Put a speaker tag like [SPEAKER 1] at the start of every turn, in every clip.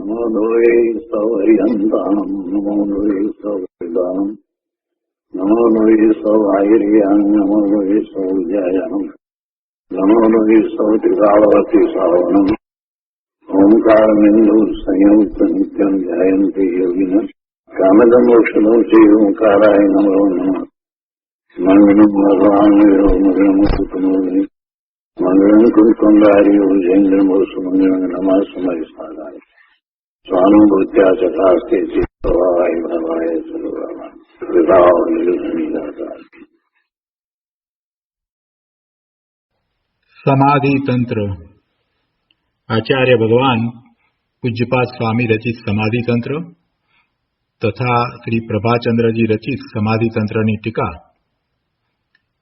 [SPEAKER 1] નમો લોહે સૌર્યંતામ નમો લોહે સૌદામ નમો લોહે સૌર્યામ નમો લોહે સૌજયામ નમો લોહે સૌત્રિકાવતી સાવનમ ઓમકાર બિંદુ સંયુક્ત નિત્યમ જયંતિ યોગિન કામદમ મોક્ષદો શ્રી ઓંકારાય નમો નમઃ મંગલમ ભગવાન મંગલમ સુતમોહિ મંગલમ કુંડારી જૈન્દ્રમોષ મંગલમ નમઃ સમય સાધાય સ્વાનુભૂત્યા ચકાસ્તે ચિત્તવાય ભવાય સર્વમાં વિભાવ નિરુદ્ધનિદાતા.
[SPEAKER 2] સમાધિ તંત્ર. આચાર્ય ભગવાન પૂજ્યપાદ સ્વામી રચિત સમાધિ તંત્ર તથા શ્રી પ્રભાચંદ્રજી રચિત સમાધિ તંત્રની ટીકા,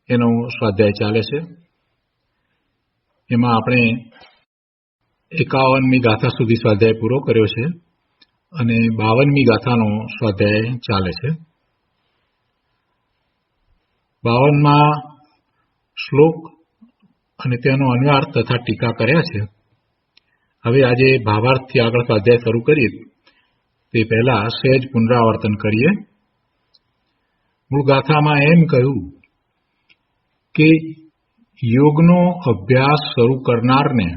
[SPEAKER 2] એનો સ્વાધ્યાય ચાલે છે. એમાં આપણે 51મી ગાથા સુધી સ્વાધ્યાય પૂરો કર્યો છે અને 52મી ગાથાનો સ્વાધ્યાય ચાલે છે. 52માં શ્લોક અને તેનો અન્વયાર્થ તથા ટીકા કર્યા છે. હવે આજે ભાવાર્થથી આગળ સ્વાધ્યાય શરૂ કરીએ તે પહેલા સહેજ પુનરાવર્તન કરીએ. મૂળ ગાથામાં એમ કહ્યું કે યોગનો અભ્યાસ શરૂ કરનારને,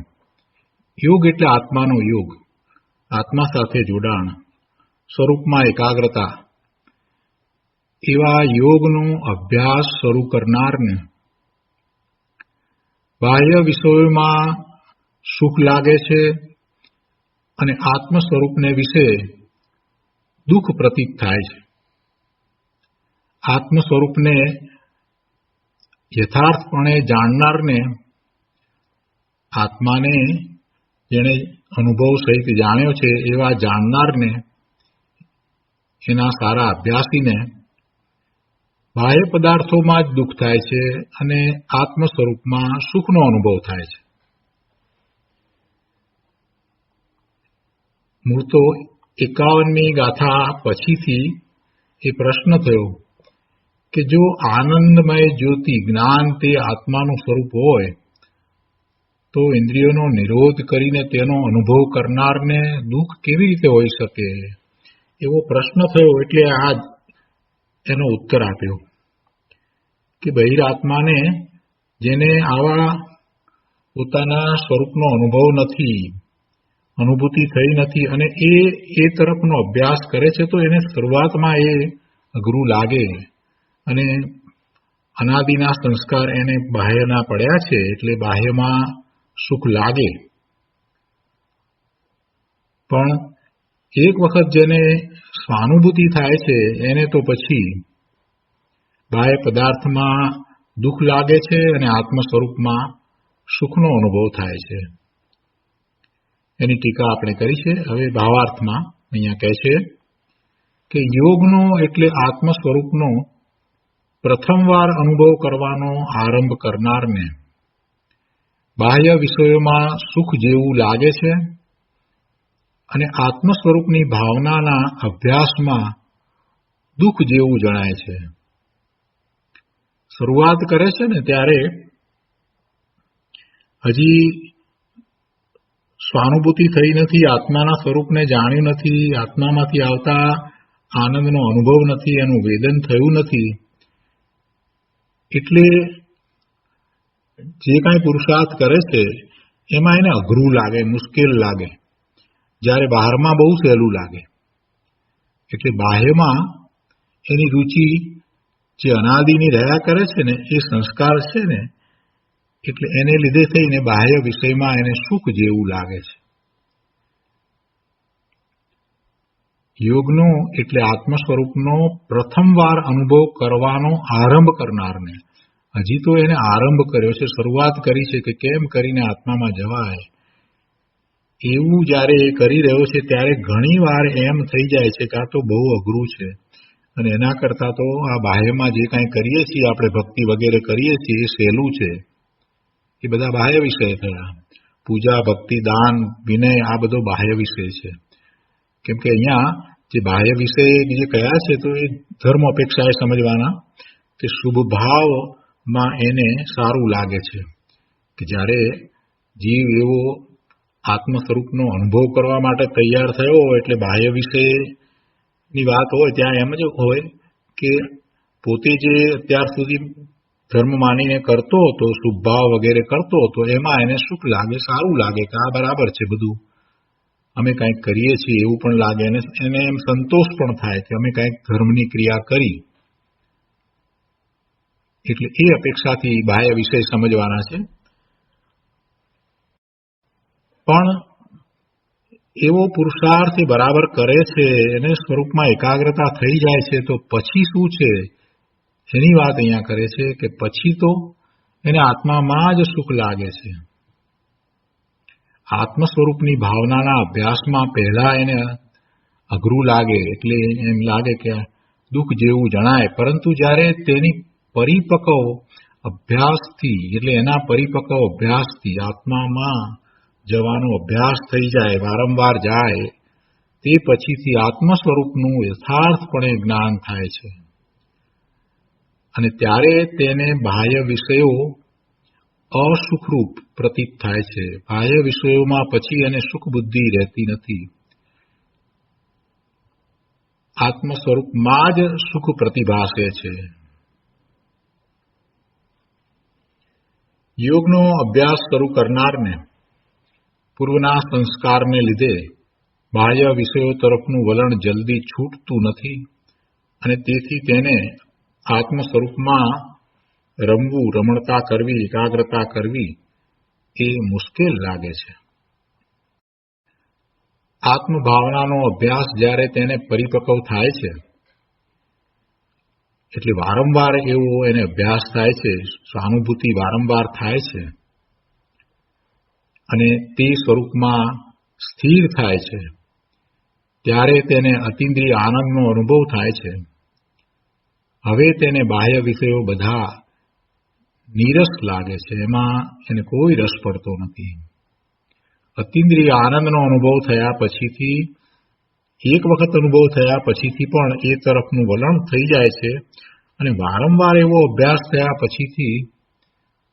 [SPEAKER 2] યોગ એટલે આત્માનો યોગ, આત્મા સાથે જોડાણ, સ્વરૂપમાં એકાગ્રતા, એવા યોગનો અભ્યાસ શરૂ કરનારને બાહ્ય વિષયોમાં સુખ લાગે છે અને આત્મ સ્વરૂપને વિશે દુઃખ પ્રતીત થાય છે. આત્મ સ્વરૂપને યથાર્થપણે જાણનારને, આત્માને જેણે અનુભવ સહિત જાણ્યો છે એવા જાણનારને, એના સારા અભ્યાસીને બાહ્ય પદાર્થોમાં જ દુઃખ થાય છે અને આત્મ સ્વરૂપમાં સુખનો અનુભવ થાય છે. મૂળ તો 51મી ગાથા પછીથી એ પ્રશ્ન થયો કે જો આનંદમય જ્યોતિ જ્ઞાન તે આત્માનું સ્વરૂપ હોય તો ઇન્દ્રિયોનો નિરોધ કરીને તેનો અનુભવ કરનારને દુઃખ કેવી રીતે હોઈ શકે? એવો પ્રશ્ન થયો. એટલે આ એનો ઉત્તર આપ્યો કે બહિરાત્માને, જેને આવા પોતાના સ્વરૂપનો અનુભવ નથી, અનુભૂતિ થઈ નથી અને એ તરફનો અભ્યાસ કરે છે, તો એને શરૂઆતમાં એ અઘરું લાગે અને અનાદિના સંસ્કાર એને બાહ્યના પડ્યા છે એટલે બાહ્યમાં સુખ લાગે. પણ એક વખત જેને સ્વાનુભૂતિ થાય છે એને તો પછી બાહ્ય પદાર્થમાં દુઃખ લાગે છે અને આત્મ સ્વરૂપમાં સુખનો અનુભવ થાય છે. એની ટીકા આપણે કરી છે. હવે ભાવાર્થમાં અહીંયા કહે છે કે યોગનો એટલે આત્મ સ્વરૂપનો પ્રથમવાર અનુભવ કરવાનો આરંભ કરનારને બાહ્ય વિષયોમાં સુખ જેવું લાગે છે અને આત્મ સ્વરૂપની ભાવનાના અભ્યાસમાં દુઃખ જેવું જણાય છે. શરૂઆત કરે છે ને ત્યારે હજી સ્વાનુભૂતિ થઈ નથી, આત્માના સ્વરૂપને જાણ્યું નથી, આત્મામાંથી આવતા આનંદનો અનુભવ નથી, એનું વેદન થયું નથી. એટલે જે કાંઈ પુરુષાર્થ કરે છે એમાં એને અઘરું લાગે, મુશ્કેલ લાગે, જ્યારે બહારમાં બહુ સહેલું લાગે. એટલે બાહ્યમાં એની રુચિ જે અનાદિની રહ્યા કરે છે ને એ સંસ્કાર છે ને, એટલે એને લીધે થઈને બાહ્ય વિષયમાં એને સુખ જેવું લાગે છે. યોગનો એટલે આત્મ સ્વરૂપનો પ્રથમવાર અનુભવ કરવાનો આરંભ કરનારને, હજી તો એને આરંભ કર્યો છે, શરૂઆત કરી છે કે કેમ કરીને આત્મામાં જવાય, એવું જ્યારે એ કરી રહ્યો છે ત્યારે ઘણી વાર એમ થઈ જાય છે કે આ તો બહુ અઘરું છે અને એના કરતાં તો આ બાહ્યમાં જે કાંઈ કરીએ છીએ આપણે, ભક્તિ વગેરે કરીએ છીએ, એ સહેલું છે. એ બધા બાહ્ય વિષય થયા. પૂજા, ભક્તિ, દાન, વિનય, આ બધો બાહ્ય વિષય છે. કેમ કે અહીંયા જે બાહ્ય વિષય જે કયા છે તો એ ધર્મ અપેક્ષાએ સમજવાના કે શુભ ભાવમાં એને સારું લાગે છે કે જ્યારે જીવ એવો આત્મ સ્વરૂપનો અનુભવ કરવા માટે તૈયાર થયો એટલે બાહ્ય વિષયની વાત હોય ત્યાં એમ જ હોય કે પોતે જે અત્યાર સુધી ધર્મ માનીને કરતો હતો, શુભ ભાવ વગેરે કરતો હતો, એમાં એને સુખ લાગે, સારું લાગે કે આ બરાબર છે, બધું અમે કંઈક કરીએ છીએ એવું પણ લાગે અને એને એમ સંતોષ પણ થાય કે અમે કંઈક ધર્મની ક્રિયા કરી. એટલે એ અપેક્ષાથી બાહ્ય વિષય સમજવાના છે. પણ એવો પુરુષાર્થ એ બરાબર કરે છે, એને સ્વરૂપમાં એકાગ્રતા થઈ જાય છે, તો પછી શું છે એની વાત અહીંયા કરે છે કે પછી તો એને આત્મામાં જ સુખ લાગે છે. આત્મ સ્વરૂપની ભાવનાના અભ્યાસમાં પહેલા એને અઘરું લાગે, એટલે એમ લાગે કે દુઃખ જેવું જણાય, પરંતુ જ્યારે તેની પરિપક્વ અભ્યાસથી એટલે એના પરિપક્વ અભ્યાસથી આત્મામાં જવાનો અભ્યાસ થઈ જાય, વારંવાર જાય, તે પછીથી આત્મ સ્વરૂપનું યથાર્થપણે જ્ઞાન થાય છે અને ત્યારે તેને બાહ્ય વિષયો અસુખરૂપ પ્રતીત થાય છે. બાહ્ય વિષયોમાં પછી એને સુખ બુદ્ધિ રહેતી નથી. આત્મ સ્વરૂપમાં જ સુખ પ્રતિભાસે છે. યોગનો અભ્યાસ શરૂ કરનારને પૂર્વના સંસ્કારને લીધે બાહ્ય વિષયો તરફનું વલણ જલ્દી છૂટતું નથી અને તેથી તેને આત્મ સ્વરૂપમાં રમવું, રમણતા કરવી, એકાગ્રતા કરવી એ મુશ્કેલ લાગે છે. આત્મભાવનાનો અભ્યાસ જ્યારે તેને પરિપક્વ થાય છે એટલે વારંવાર એવો એને અભ્યાસ થાય છે, સહાનુભૂતિ વારંવાર થાય છે અને તે સ્વરૂપમાં સ્થિર થાય છે, ત્યારે તેને અતિન્દ્રિય આનંદનો અનુભવ થાય છે. હવે તેને બાહ્ય વિષયો બધા નીરસ લાગે છે, એમાં એને કોઈ રસ પડતો નથી. અતિન્દ્રિય આનંદનો અનુભવ થયા પછીથી, એક વખત અનુભવ થયા પછીથી પણ એ તરફનું વલણ થઈ જાય છે અને વારંવાર એવો અભ્યાસ થયા પછીથી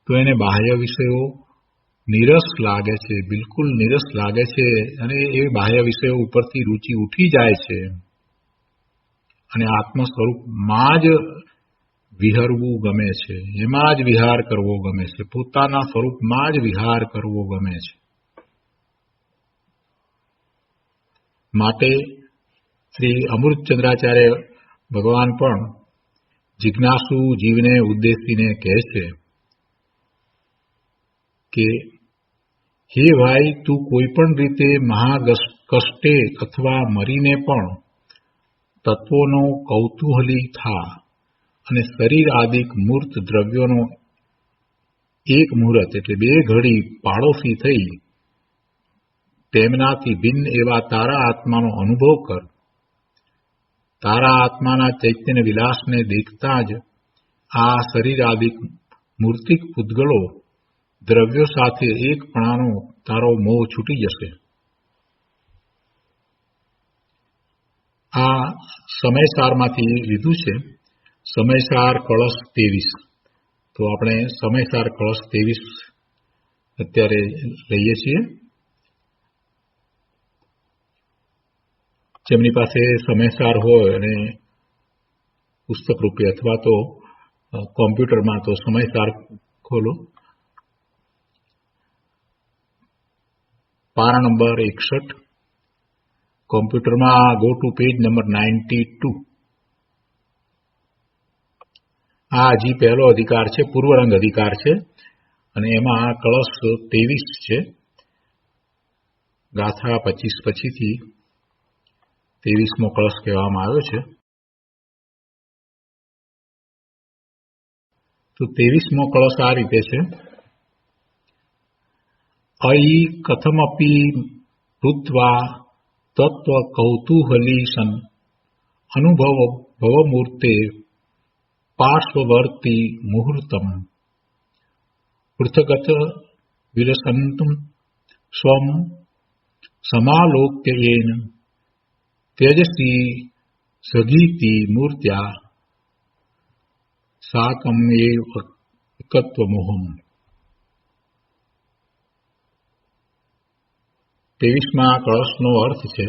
[SPEAKER 2] તો એને બાહ્ય વિષયો નીરસ લાગે છે, બિલકુલ નીરસ લાગે છે અને એ બાહ્ય વિષયો ઉપરથી રૂચિ ઉઠી જાય છે અને આત્મ સ્વરૂપમાં જ વિહરવું ગમે છે, એમાં જ વિહાર કરવો ગમે છે, પોતાના સ્વરૂપમાં જ વિહાર કરવો ગમે છે. માટે શ્રી અમૃતચંદ્રાચાર્ય ભગવાન પણ જિજ્ઞાસુ જીવને ઉદ્દેશીને કહે છે કે હે ભાઈ, તું કોઈ પણ રીતે મહાકષ્ટે અથવા મરીને પણ તત્વોનો કૌતૂહલી થા અને શરીર આદિક મૂર્ત દ્રવ્યોનો એક મુહૂર્ત એટલે 2 ઘડી પાડોશી થઈ તેમનાથી ભિન્ન એવા તારા આત્માનો અનુભવ કર. તારા આત્માના ચૈતન્ય વિલાસને દેખતા જ આ શરીર આદિક મૂર્તિક પૂતગળો દ્રવ્યો સાથે એકપણાનો તારો મોહ છૂટી જશે. આ સમયસારમાંથી લીધું છે, સમયસાર કળશ 23. તો આપણે સમયસાર કળશ 23 અત્યારે લઈએ છીએ. જેમની પાસે સમયસાર હોય અને પુસ્તક રૂપે અથવા તો કોમ્પ્યુટરમાં તો સમયસાર ખોલો. પાના નંબર 61, કોમ્પ્યુટરમાં ગો ટુ પેજ નંબર 92. આ હજી પહેલો અધિકાર છે, પૂર્વરંગ અધિકાર છે અને એમાં આ કળશ 23 છે. ગાથા 25 પછીથી 23મો કળશ કહેવામાં આવ્યો છે. તો 23મો કળશ આ રીતે છે: અયી કથમપી ભૂત્વા તત્વ કૌતૂહલી સન અનુભવ ભવમૂર્તે પાર્શ્વવર્તી મુહૂર્તમ પૃથગત વિલસંતમ સ્વમ સમાલોક્યેન તેજસી સગીતિ મૂર્ત્યા સાકમ એવ એકત્વમોહમ. 23મા કળશનો અર્થ છે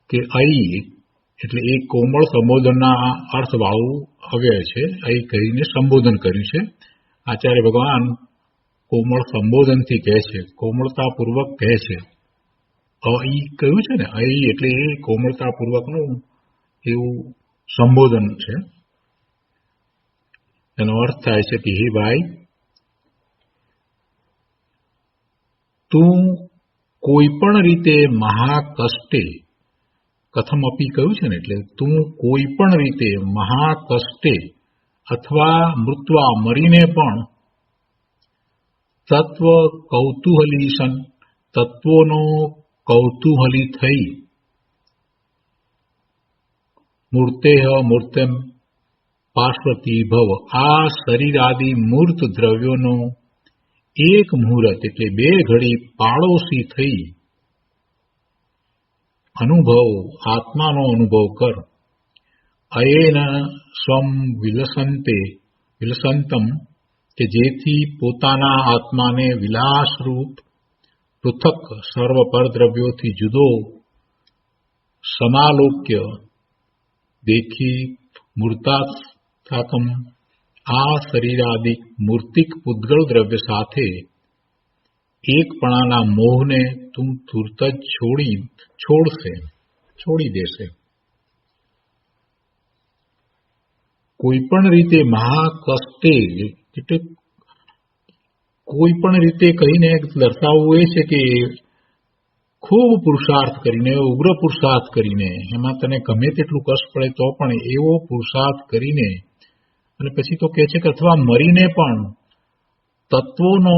[SPEAKER 2] કે અઈ એટલે એ કોમળ સંબોધનના અર્થવાળું અવ્યય છે. અઈ કહીને સંબોધન કર્યું છે. આચાર્ય ભગવાન કોમળ સંબોધનથી કહે છે, કોમળતાપૂર્વક કહે છે. અઈ કહ્યું છે ને, અઈ એટલે એ કોમળતાપૂર્વકનું એવું સંબોધન છે. એનો અર્થ થાય છે કે હે ભાઈ, તું કોઈ પણ રીતે મહાકષ્ટે, કથમપી કહ્યું છે ને, એટલે તું કોઈ પણ રીતે મહાકષ્ટે અથવા મૃત્વા મરીને પણ તત્વ કૌતૂહલી સન, તત્વોનો કૌતૂહલી થઈ, મૂર્તેહ મૂર્તેમ પાર્શ્વતી ભવ, આ શરીરાદિ મૂર્ત દ્રવ્યોનો એક મુહૂર્ત એટલે 2 ઘડી પાડોશી થઈ અનુભવ, આત્માનો અનુભવ કર. અયેન સ્વમ વિલસંતમ, કે જેથી પોતાના આત્માને વિલાસરૂપ પૃથક સર્વ પરદ્રવ્યોથી જુદો સમાલોક્ય દેખી મૂર્તાસ્થાકમ, આ શરીરાદિક મૂર્તિક પૂતગળ દ્રવ્ય સાથે એકપણાના મોહને તું તુરત જ છોડી દેશે. કોઈ પણ રીતે મહાકષ્ટે એટલે કોઈ પણ રીતે કહીને દર્શાવવું એ છે કે ખૂબ પુરુષાર્થ કરીને, ઉગ્ર પુરુષાર્થ કરીને, એમાં તને ગમે તેટલું કષ્ટ પડે તો પણ એવો પુરુષાર્થ કરીને, અને પછી તો કહે છે કે અથવા મરીને પણ તત્વોનો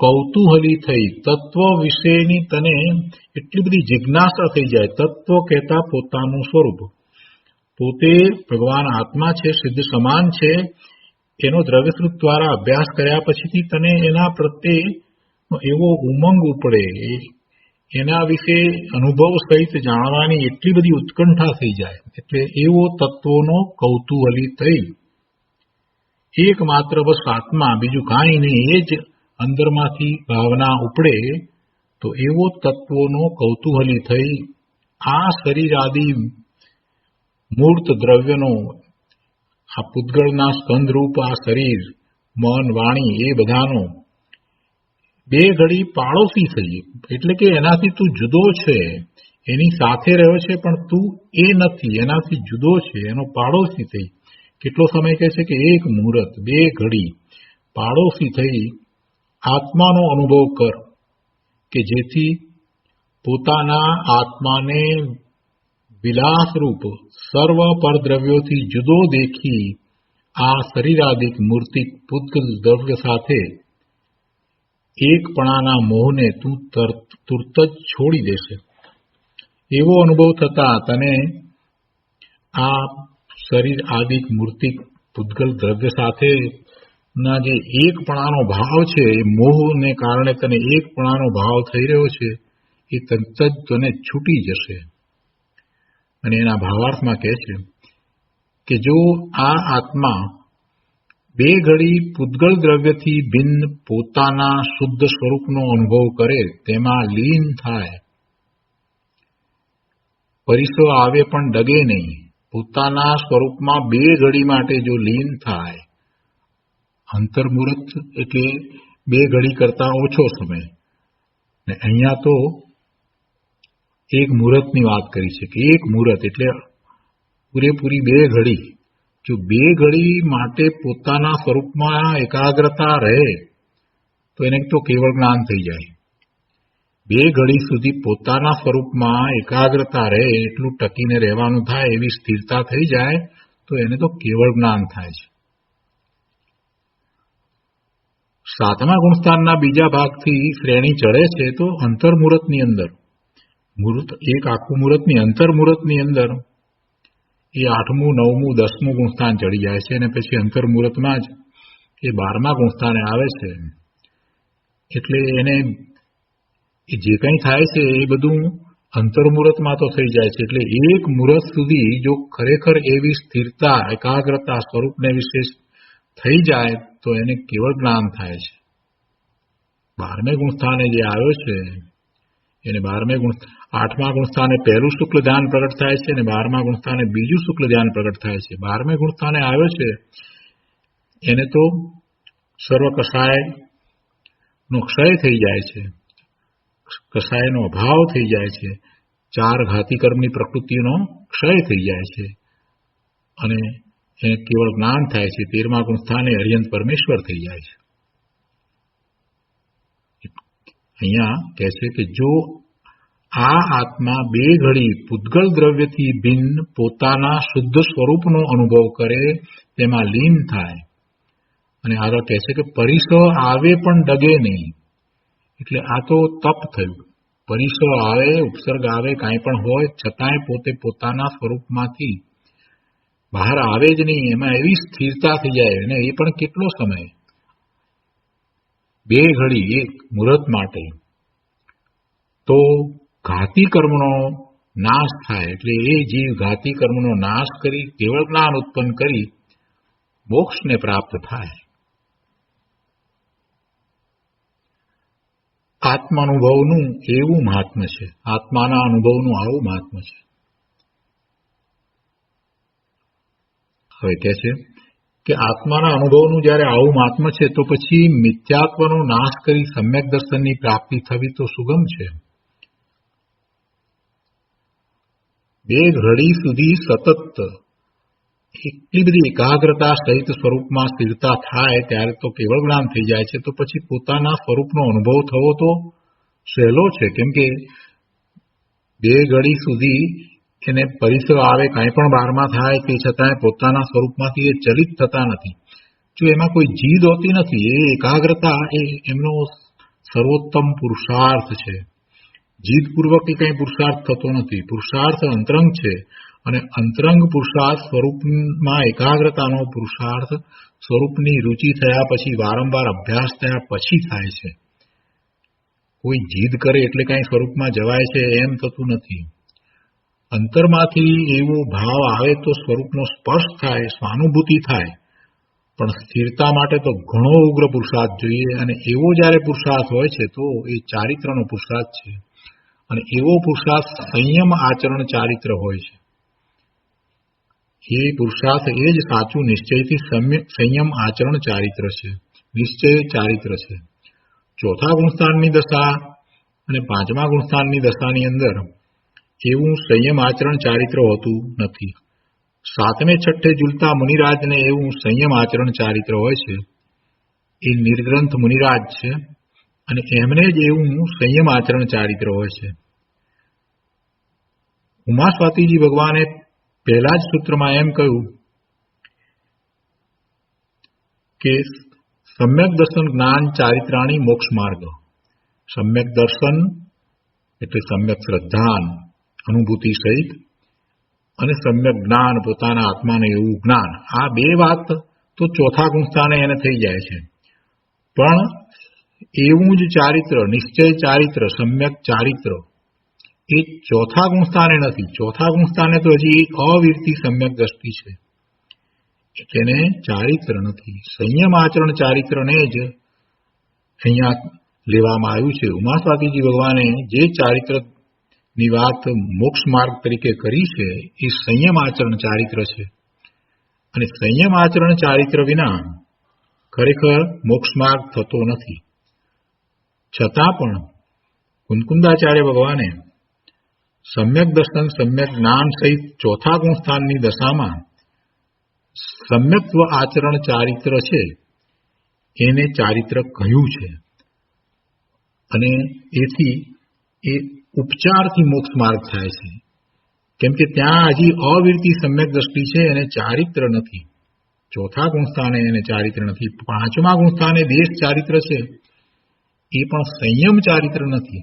[SPEAKER 2] કૌતૂહલી થઈ, તત્વ વિશેની તને એટલી બધી જિજ્ઞાસા થઈ જાય. તત્વ કહેતા પોતાનું સ્વરૂપ, પોતે ભગવાન આત્મા છે, સિદ્ધ સમાન છે, એનો દ્રવ્યસ્વરૂપ દ્વારા અભ્યાસ કર્યા પછીથી તને એના પ્રત્યે એવો ઉમંગ ઉપડે, એના વિશે અનુભવ સહિત જાણવાની એટલી બધી ઉત્કંઠા થઈ જાય. એટલે એવો તત્વોનો કૌતૂહલી થઈ, એકમાત્ર બસ આત્મા, બીજું કાંઈ નહીં, એ જ અંદરમાંથી ભાવના ઉપડે, તો એવો તત્વોનો કૌતૂહલી થઈ આ શરીર આદિ મૂર્ત દ્રવ્યનો, આ પૂતગળના સ્કંદરૂપ આ શરીર, મન, વાણી એ બધાનો 2 ઘડી પાડોશી થઈ, એટલે કે એનાથી તું જુદો છે, એની સાથે રહ્યો છે પણ તું એ નથી, એનાથી જુદો છે, એનો પાડોશી થઈ. કેટલો સમય કહે છે કે 1 મુહૂર્ત, 2 ઘડી પાડોશી થઈ આત્માનો અનુભવ કર, કે જેથી પોતાના આત્માને વિલાસરૂપ સર્વ પરદ્રવ્યોથી જુદો દેખી આ શરીરાદિક મૂર્તિક પૂતગલ દ્રવ્ય સાથે એકપણાના મોહને તું તુરત જ છોડી દેશે. એવો અનુભવ થતા તને આ શરીર આદિક મૂર્તિક પૂતગલ દ્રવ્ય સાથે ના જે એકપણાનો ભાવ છે, એ મોહને કારણે તને એકપણાનો ભાવ થઈ રહ્યો છે, એ તરત જ તને છૂટી જશે. અને એના ભાવાર્થમાં કહે છે કે જો આ આત્મા 2 ઘડી પૂતગળ દ્રવ્યથી ભિન્ન પોતાના શુદ્ધ સ્વરૂપનો અનુભવ કરે, તેમાં લીન થાય, પરિસો આવે પણ ડગે નહીં, પોતાના સ્વરૂપમાં 2 ઘડી માટે જો લીન થાય, અંતર્મુહૂર્ત એટલે 2 ઘડી કરતા ઓછો સમય, ને અહીંયા તો 1 મુહૂર્તની વાત કરી છે કે 1 મુહૂર્ત એટલે પૂરેપૂરી 2 ઘડી. જો 2 ઘડી માટે પોતાના સ્વરૂપમાં એકાગ્રતા રહે તો એને તો કેવળ જ્ઞાન થઈ જાય. 2 ઘડી સુધી પોતાના સ્વરૂપમાં એકાગ્રતા રહે, એટલું ટકીને રહેવાનું થાય, એવી સ્થિરતા થઈ જાય તો એને તો કેવળ જ્ઞાન થાય છે. 7મા ગુણસ્થાનના બીજા ભાગથી શ્રેણી ચડે છે તો અંતર્મુહૂર્તની અંદર, મુહૂર્ત એક આખું મુહૂર્તની અંતર્મુહૂર્તની અંદર એ 8મું, 9મું, 10મું ગુણસ્થાન ચડી જાય છે, અને પછી અંતર્મુહૂર્તમાં જ એ 12મા ગુણસ્થાને આવે છે. એટલે એને જે કંઈ થાય છે એ બધું અંતર્મુહૂર્તમાં તો થઈ જાય છે. એટલે 1 મુહૂર્ત સુધી જો ખરેખર એવી સ્થિરતા, એકાગ્રતા સ્વરૂપને વિશે થઈ જાય તો એને કેવળ જ્ઞાન થાય છે. 12મે ગુણસ્થાને જે આવ્યો છે એને 8મા ગુણસ્થાને પહેલું શુક્લ ધ્યાન પ્રગટ થાય છે અને 12મા ગુણસ્થાને બીજું શુક્લ ધ્યાન પ્રગટ થાય છે. 12મે ગુણસ્થાને આવ્યો છે એને તો સર્વ કષાયનો ક્ષય થઈ જાય છે, કષાયનો અભાવ થઈ જાય છે, 4 ઘાતી કર્મની પ્રકૃતિનો ક્ષય થઈ જાય છે અને એને કેવળ જ્ઞાન થાય છે. 13મા ગુણસ્થાને અર્યંત પરમેશ્વર થઈ જાય છે. અહીંયા કહે છે કે જો આ આત્મા 2 ઘડી પૂતગલ દ્રવ્યથી ભિન્ન પોતાના શુદ્ધ સ્વરૂપનો અનુભવ કરે, તેમાં લીન થાય અને આગળ કહે છે કે પરિસ આવે પણ ડગે નહીં. એટલે આ તો તપ થયું. પરિસ આવે, ઉપસર્ગ આવે, કાંઈ પણ હોય છતાંય પોતે પોતાના સ્વરૂપમાંથી બહાર આવે જ નહીં. એમાં એવી સ્થિરતા થઈ જાય અને એ પણ કેટલો સમય, 2 ઘડી, 1 મુહૂર્ત માટે. તો ઘાતી કર્મનો નાશ થાય એટલે એ જીવ ઘાતી કર્મનો નાશ કરી કેવળ જ્ઞાન ઉત્પન્ન કરી મોક્ષને પ્રાપ્ત થાય. આત્માનુભવનું એવું મહાત્મ્ય છે, આત્માના અનુભવનું આવું મહાત્મ્ય છે. હવે કહે છે કે આત્માના અનુભવનું જ્યારે આવું મહાત્મ્ય છે તો પછી મિથ્યાત્વનો નાશ કરી સમ્યક દર્શનની પ્રાપ્તિ થવી તો સુગમ છે. 2 ઘડી સુધી સતત એટલી બધી એકાગ્રતા સહિત સ્વરૂપમાં સ્થિરતા થાય ત્યારે તો કેવળ જ્ઞાન થઈ જાય છે. તો પછી પોતાના સ્વરૂપનો અનુભવ થવો તો સહેલો છે, કેમ કે 2 ઘડી સુધી એને પરિસર આવે, કાંઈ પણ બહારમાં થાય તે છતાંય પોતાના સ્વરૂપમાંથી એ ચલિત થતા નથી. જો એમાં કોઈ જીદ હોતી નથી, એ એકાગ્રતા એ એમનો સર્વોત્તમ પુરુષાર્થ છે. જીદપૂર્વક એ કંઈ પુરુષાર્થ થતો નથી. પુરુષાર્થ અંતરંગ છે અને અંતરંગ પુરુષાર્થ સ્વરૂપમાં એકાગ્રતાનો પુરુષાર્થ સ્વરૂપની રુચિ થયા પછી, વારંવાર અભ્યાસ થયા પછી થાય છે. કોઈ જીદ કરે એટલે કાંઈ સ્વરૂપમાં જવાય છે એમ થતું નથી. અંતરમાંથી એવો ભાવ આવે તો સ્વરૂપનો સ્પર્શ થાય, સ્વાનુભૂતિ થાય, પણ સ્થિરતા માટે તો ઘણો ઉગ્ર પુરુષાર્થ જોઈએ અને એવો જ્યારે પુરુષાર્થ હોય છે તો એ ચારિત્રનો પુરુષાર્થ છે અને એવો પુરુષાર્થ સંયમ આચરણ ચારિત્ર હોય છે. એ પુરુષાર્થ એ જ સાચું નિશ્ચયથી સંયમ આચરણ ચારિત્ર છે, નિશ્ચય ચારિત્ર છે. 4થા ગુણસ્થાનની દશા અને 5મા ગુણસ્થાનની દશાની અંદર એવું સંયમ આચરણ ચારિત્ર હોતું નથી. 7મે 6ઠે ઝૂલતા મુનિરાજને એવું સંયમ આચરણ ચારિત્ર હોય છે. એ નિર્ગ્રંથ મુનિરાજ છે અને એમને જ એવું સંયમ આચરણ ચારિત્ર હોય છે. ઉમા સ્વાતિજી ભગવાને પહેલા જ સૂત્રમાં એમ કહ્યું કે સમ્યક દર્શન જ્ઞાન ચારિત્રાણી મોક્ષ માર્ગ. સમ્યક દર્શન એટલે સમ્યક શ્રદ્ધાન અનુભૂતિ સહિત અને સમ્યક જ્ઞાન પોતાના આત્માને એવું જ્ઞાન, આ 2 વાત તો 4થા ગુણસ્થાને એને થઈ જાય છે. પણ એવું જ ચારિત્ર, નિશ્ચય ચારિત્ર, સમ્યક ચારિત્ર એ 4થા ગુણસ્થાને નથી. 4થા ગુણસ્થાને તો હજી અવિરતી સમ્યક દ્રષ્ટિ છે, એને ચારિત્ર નથી. સંયમ આચરણ ચારિત્રને જ અહીંયા લેવામાં આવ્યું છે. ઉમા સ્વાતિજી ભગવાને જે ચારિત્રની વાત મોક્ષ માર્ગ તરીકે કરી છે એ સંયમ આચરણ ચારિત્ર છે અને સંયમ આચરણ ચારિત્ર વિના ખરેખર મોક્ષ માર્ગ થતો નથી. છતાં પણ કુંકુંદાચાર્ય ભગવાને સમ્યક દર્શન, સમ્યક જ્ઞાન સહિત 4થા ગુણસ્થાનની દશામાં સમ્યક્ત્વ આચરણ ચારિત્ર છે એને ચારિત્ર કહ્યું છે અને એથી એ ઉપચારથી મોક્ષ માર્ગ થાય છે, કેમ કે ત્યાં હજી અવિરતી સમ્યક દ્રષ્ટિ છે એને ચારિત્ર નથી. 4થા ગુણસ્થાને એને ચારિત્ર નથી. 5મા ગુણસ્થાને દેશ ચારિત્ર છે, એ પણ સંયમ ચારિત્ર નથી,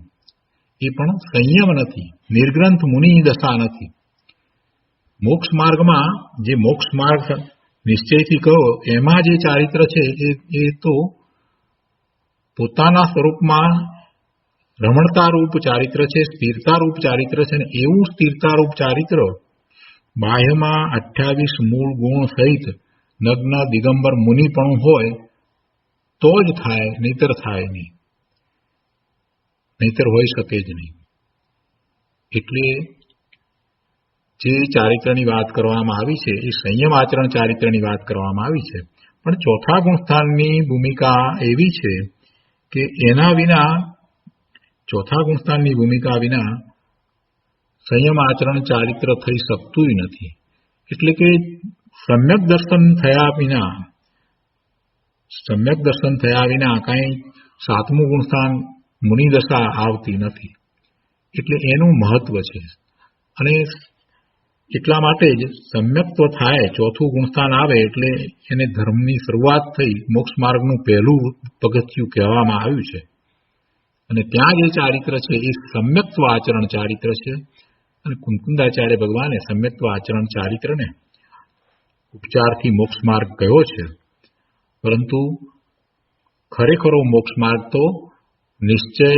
[SPEAKER 2] એ પણ સંયમ નથી, નિર્ગ્રંથ મુનિ દશા નથી. મોક્ષ માર્ગમાં જે મોક્ષ માર્ગ નિશ્ચયથી કહો એમાં જે ચારિત્ર છે એ તો પોતાના સ્વરૂપમાં રમણતારૂપ ચારિત્ર છે, સ્થિરતારૂપ ચારિત્ર છે. અને એવું સ્થિરતારૂપ ચારિત્ર બાહ્યમાં 28 મૂળ ગુણ સહિત નગ્ન દિગંબર મુનિપણું હોય તો જ થાય, નહીતર થાય નહીં. નહીતર હોઈ શકે જ નહીં. એટલે જે ચારિત્રની વાત કરવામાં આવી છે એ સંયમ આચરણ ચારિત્રની વાત કરવામાં આવી છે. પણ ચોથા ગુણસ્થાનની ભૂમિકા એવી છે કે એના વિના ચોથા ગુણસ્થાનની ભૂમિકા વિના સંયમ આચરણ ચારિત્ર થઈ શકતું નથી. એટલે કે સમ્યક દર્શન થયા વિના કાંઈ સાતમું ગુણસ્થાન મુનિદશા આવતી નથી. એટલે એનું મહત્વ છે. અને એટલા માટે જ સમ્યક્ત્વ થાય, ચોથું ગુણસ્થાન આવે એટલે એને ધર્મની શરૂઆત થઈ, મોક્ષ માર્ગનું પહેલું પગથિયું કહેવામાં આવ્યું છે. અને ત્યાં જે ચારિત્ર છે એ સમ્યક્ત્વ આચરણ ચારિત્ર છે. અને કુંકુંદાચાર્ય ભગવાને સમ્યક્ત્વ આચરણ ચારિત્રને ઉપચારથી મોક્ષ માર્ગ કહ્યો છે. પરંતુ ખરેખરો મોક્ષ માર્ગ તો નિશ્ચય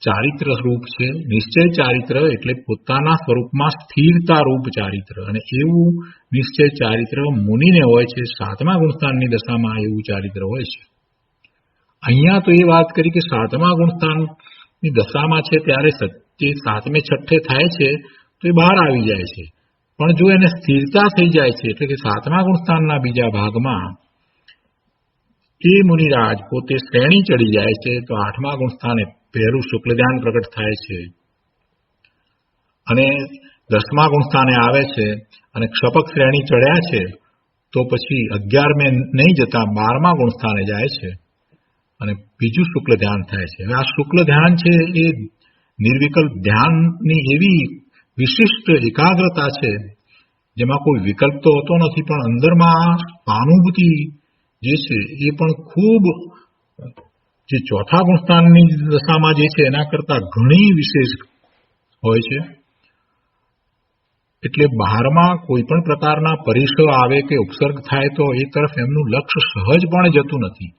[SPEAKER 2] ચારિત્ર રૂપ છે. નિશ્ચય ચારિત્ર એટલે પોતાના સ્વરૂપમાં સ્થિરતા રૂપ ચારિત્ર. અને એવું નિશ્ચય ચારિત્ર મુનિને હોય છે. સાતમા ગુણસ્થાનની દશામાં એવું ચારિત્ર હોય છે. અહીંયા તો એ વાત કરી કે સાતમા ગુણસ્થાનની દશામાં છે ત્યારે જે સાતમે છઠ્ઠે થાય છે તો એ બહાર આવી જાય છે. પણ જો એને સ્થિરતા થઈ જાય છે, એટલે કે સાતમા ગુણસ્થાનના બીજા ભાગમાં એ મુનિરાજ પોતે શ્રેણી ચડી જાય છે, તો આઠમા ગુણસ્થાને પહેલું શુક્લ ધ્યાન પ્રગટ થાય છે. અને 10મા ગુણસ્થાને આવે છે અને ક્ષપક શ્રેણી ચડ્યા છે તો પછી 11મે નહીં જતા 12મા ગુણસ્થાને જાય છે અને બીજું શુક્લ ધ્યાન થાય છે. આ શુક્લ ધ્યાન છે એ નિર્વિકલ્પ ધ્યાનની એવી વિશિષ્ટ એકાગ્રતા છે જેમાં કોઈ વિકલ્પ તો હોતો નથી, પણ અંદરમાં અનુભૂતિ જે છે એ પણ ખૂબ જે ચોથા ગુણસ્થાનની દશામાં જે છે એના કરતા ઘણી વિશેષ હોય છે. એટલે બહારમાં કોઈ પણ પ્રકારના પરિસર આવે કે ઉપસર્ગ થાય તો એ તરફ એમનું લક્ષ્ય સહજપણે જતું નથી.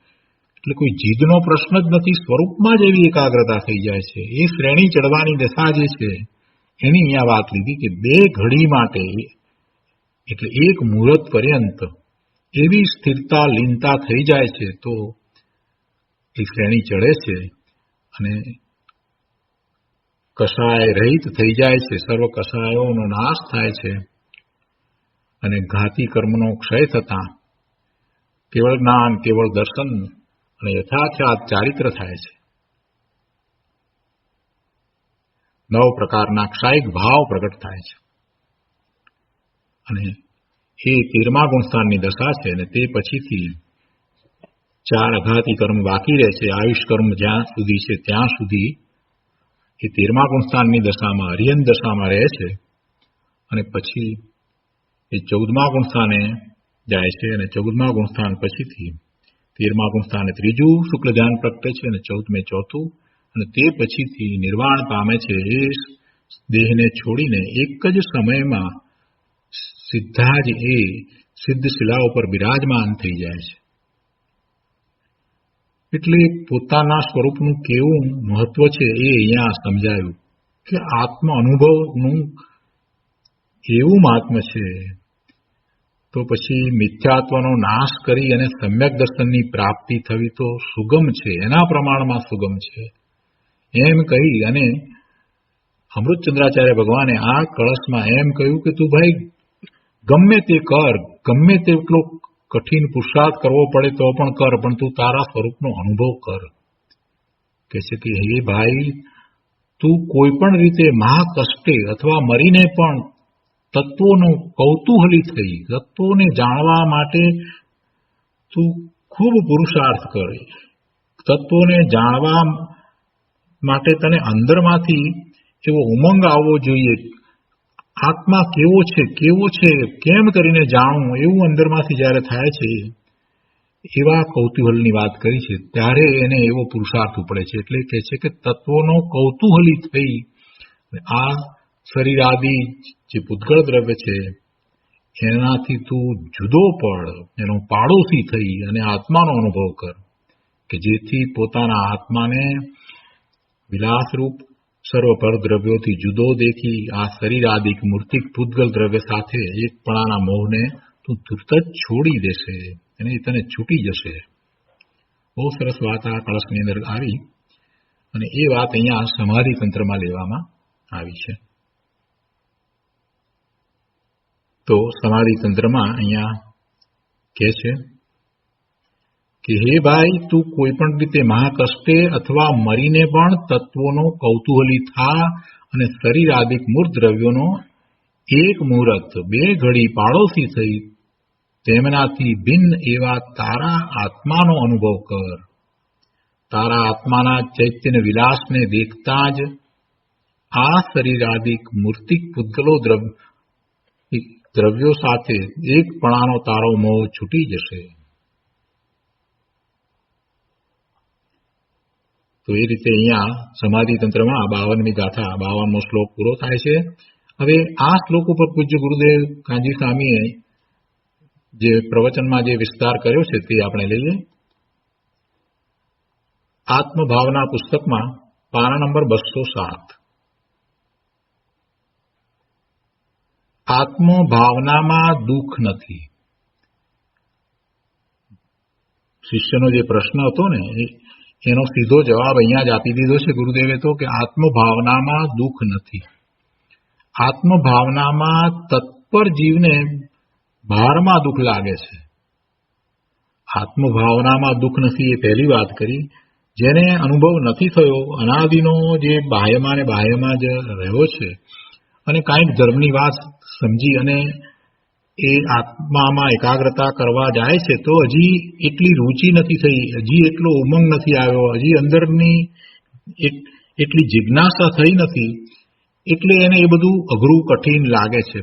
[SPEAKER 2] એટલે કોઈ જીદનો પ્રશ્ન જ નથી, સ્વરૂપમાં જ એવી એકાગ્રતા થઈ જાય છે. એ શ્રેણી ચડવાની દશા જે છે એની અહીંયા વાત લીધી કે 2 ઘડી માટે એટલે 1 મુહૂર્ત પર્યંત એવી સ્થિરતા લીનતા થઈ જાય છે તો એ શ્રેણી ચડે છે અને કષાય રહિત થઈ જાય છે. સર્વ કષાયોનો નાશ થાય છે અને ઘાતી કર્મનો ક્ષય થતા કેવળ જ્ઞાન, કેવળ દર્શન અને યથાર્થ ચારિત્ર થાય છે. 9 પ્રકારના ક્ષાયિક ભાવ પ્રગટ થાય છે. અને એ 13મા ગુણસ્થાનની દશા છે. અને તે પછીથી 4 અઘાતી કર્મ બાકી રહે છે. આયુષ કર્મ જ્યાં સુધી છે ત્યાં સુધી એ 13મા ગુણસ્થાનની દશામાં અરિયન દશામાં રહે છે. અને પછી એ 14મા ગુણસ્થાને જાય છે. અને 14મા ગુણસ્થાન પછીથી 13મા ગુણસ્થાને ત્રીજું શુક્લ ધ્યાન પ્રગટે છે અને 14મે ચોથું. અને તે પછીથી નિર્વાણ પામે છે. એ દેહને છોડીને એક જ સમયમાં સીધા જ એ સિદ્ધ શિલા ઉપર બિરાજમાન થઈ જાય છે. એટલે પોતાના સ્વરૂપનું કેવું મહત્વ છે એ અહીંયા સમજાયું કે આત્મ અનુભવનું એવું મહાત્મ્ય છે. તો પછી મિથ્યાત્વનો નાશ કરી અને સમ્યક દર્શનની પ્રાપ્તિ થવી તો સુગમ છે, એના પ્રમાણમાં સુગમ છે એમ કહી અને અમૃતચંદ્રાચાર્ય ભગવાને આ કળશમાં એમ કહ્યું કે તું ભાઈ ગમે તે કર, ગમે તેટલો કઠિન પુરુષાર્થ કરવો પડે તો પણ કર, પણ તું તારા સ્વરૂપનો અનુભવ કર. કે છે કે હે ભાઈ, તું કોઈ પણ રીતે મહા કષ્ટે અથવા મરીને પણ તત્વોનું કૌતૂહલી થઈ, તત્વોને જાણવા માટે તું ખૂબ પુરુષાર્થ કર. તત્વોને જાણવા માટે તને અંદરમાંથી એવો ઉમંગ આવવો જોઈએ. આત્મા કેવો છે, કેમ કરીને જાણવું, એવું અંદરમાંથી જ્યારે થાય છે એવા કૌતૂહલની વાત કરી છે ત્યારે એને એવો પુરુષાર્થ ઉપડે છે. એટલે કહે છે કે તત્વોનો કૌતૂહલી થઈ આ શરીર આદિ જે પૂતગળ દ્રવ્ય છે એનાથી તું જુદો પડ, એનો પાડોશી થઈ અને આત્માનો અનુભવ કર કે જેથી પોતાના આત્માને વિલાસરૂપ સર્વ પર દ્રવ્યોથી જુદો દેખી આ શરીર આદિક મૂર્તિક પૂતગલ દ્રવ્ય સાથે એકપણાના મોહને તું તુરત જ છોડી દેશે અને એ તને છૂટી જશે. બહુ સરસ વાત આ કળશની અંદર આવી. અને એ વાત અહીંયા સમાધિ તંત્રમાં લેવામાં આવી છે. તો સમાધિ તંત્રમાં અહીંયા કહે છે કે હે ભાઈ, તું કોઈ પણ રીતે મહાકષ્ટે અથવા મરીને પણ તત્વોનો કૌતૂહલી થા અને શરીર આદિક મૂર્ત દ્રવ્યોનો એક મુહૂર્ત 2 ઘડી પાડોશી થઈ તેમનાથી ભિન્ન એવા તારા આત્માનો અનુભવ કર. તારા આત્માના ચૈતન્ય વિલાસને દેખતા જ આ શરીર આદિક મૂર્તિક પૂતગલો દ્રવ્યો સાથે એકપણાનો તારો મોહ છૂટી જશે. તો એ રીતે અહીંયા સમાધિ તંત્રમાં 52મી ગાથા 52મો શ્લોક પૂરો થાય છે. હવે આ શ્લોક ઉપર પૂજ્ય ગુરુદેવ કાંજી સ્વામીએ જે પ્રવચનમાં જે વિસ્તાર કર્યો છે તે આપણે લઈએ. આત્મભાવના પુસ્તકમાં પાના નંબર 207. આત્મભાવનામાં દુઃખ નથી. શિષ્યનો જે પ્રશ્ન હતો ને એનો સીધો જવાબ અહીંયા જ આપી દીધો છે ગુરુદેવે તો, કે આત્મભાવનામાં દુઃખ નથી. આત્મભાવનામાં તત્પર જીવને બહારમાં દુઃખ લાગે છે. આત્મભાવનામાં દુઃખ નથી એ પહેલી વાત કરી. જેને અનુભવ નથી થયો, અનાદિનો જે બાહ્યમાં ને બાહ્યમાં જ રહ્યો છે અને કાંઈક ધર્મની વાત સમજી અને એ આત્મામાં એકાગ્રતા કરવા જાય છે, તો હજી એટલી રુચિ નથી થઈ, હજી એટલો ઉમંગ નથી આવ્યો, હજી અંદરની એટલી જિજ્ઞાસા થઈ નથી, એટલે એને એ બધું અઘરું કઠિન લાગે છે.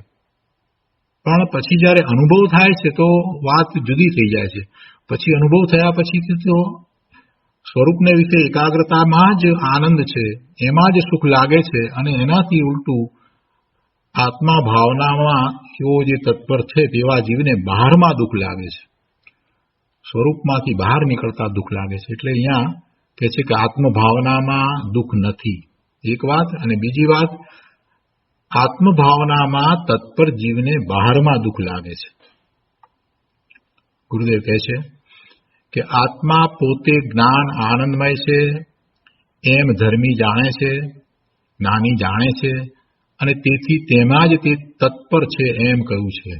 [SPEAKER 2] પણ પછી જ્યારે અનુભવ થાય છે તો વાત જુદી થઈ જાય છે. પછી અનુભવ થયા પછી તો સ્વરૂપને વિશે એકાગ્રતામાં જ આનંદ છે, એમાં જ સુખ લાગે છે. અને એનાથી ઉલટું આત્મા ભાવનામાં એવો જે તત્પર છે તેવા જીવને બહારમાં દુઃખ લાગે છે, સ્વરૂપમાંથી બહાર નીકળતા દુઃખ લાગે છે. એટલે અહીંયા કહે છે કે આત્મભાવનામાં દુઃખ નથી, એક વાત. અને બીજી વાત, આત્મભાવનામાં તત્પર જીવને બહારમાં દુઃખ લાગે છે. ગુરુદેવ કહે છે કે આત્મા પોતે જ્ઞાન આનંદમય છે એમ ધર્મી જાણે છે, જ્ઞાની જાણે છે, અને તેથી તેમાં જ તે તત્પર છે એમ કહ્યું છે.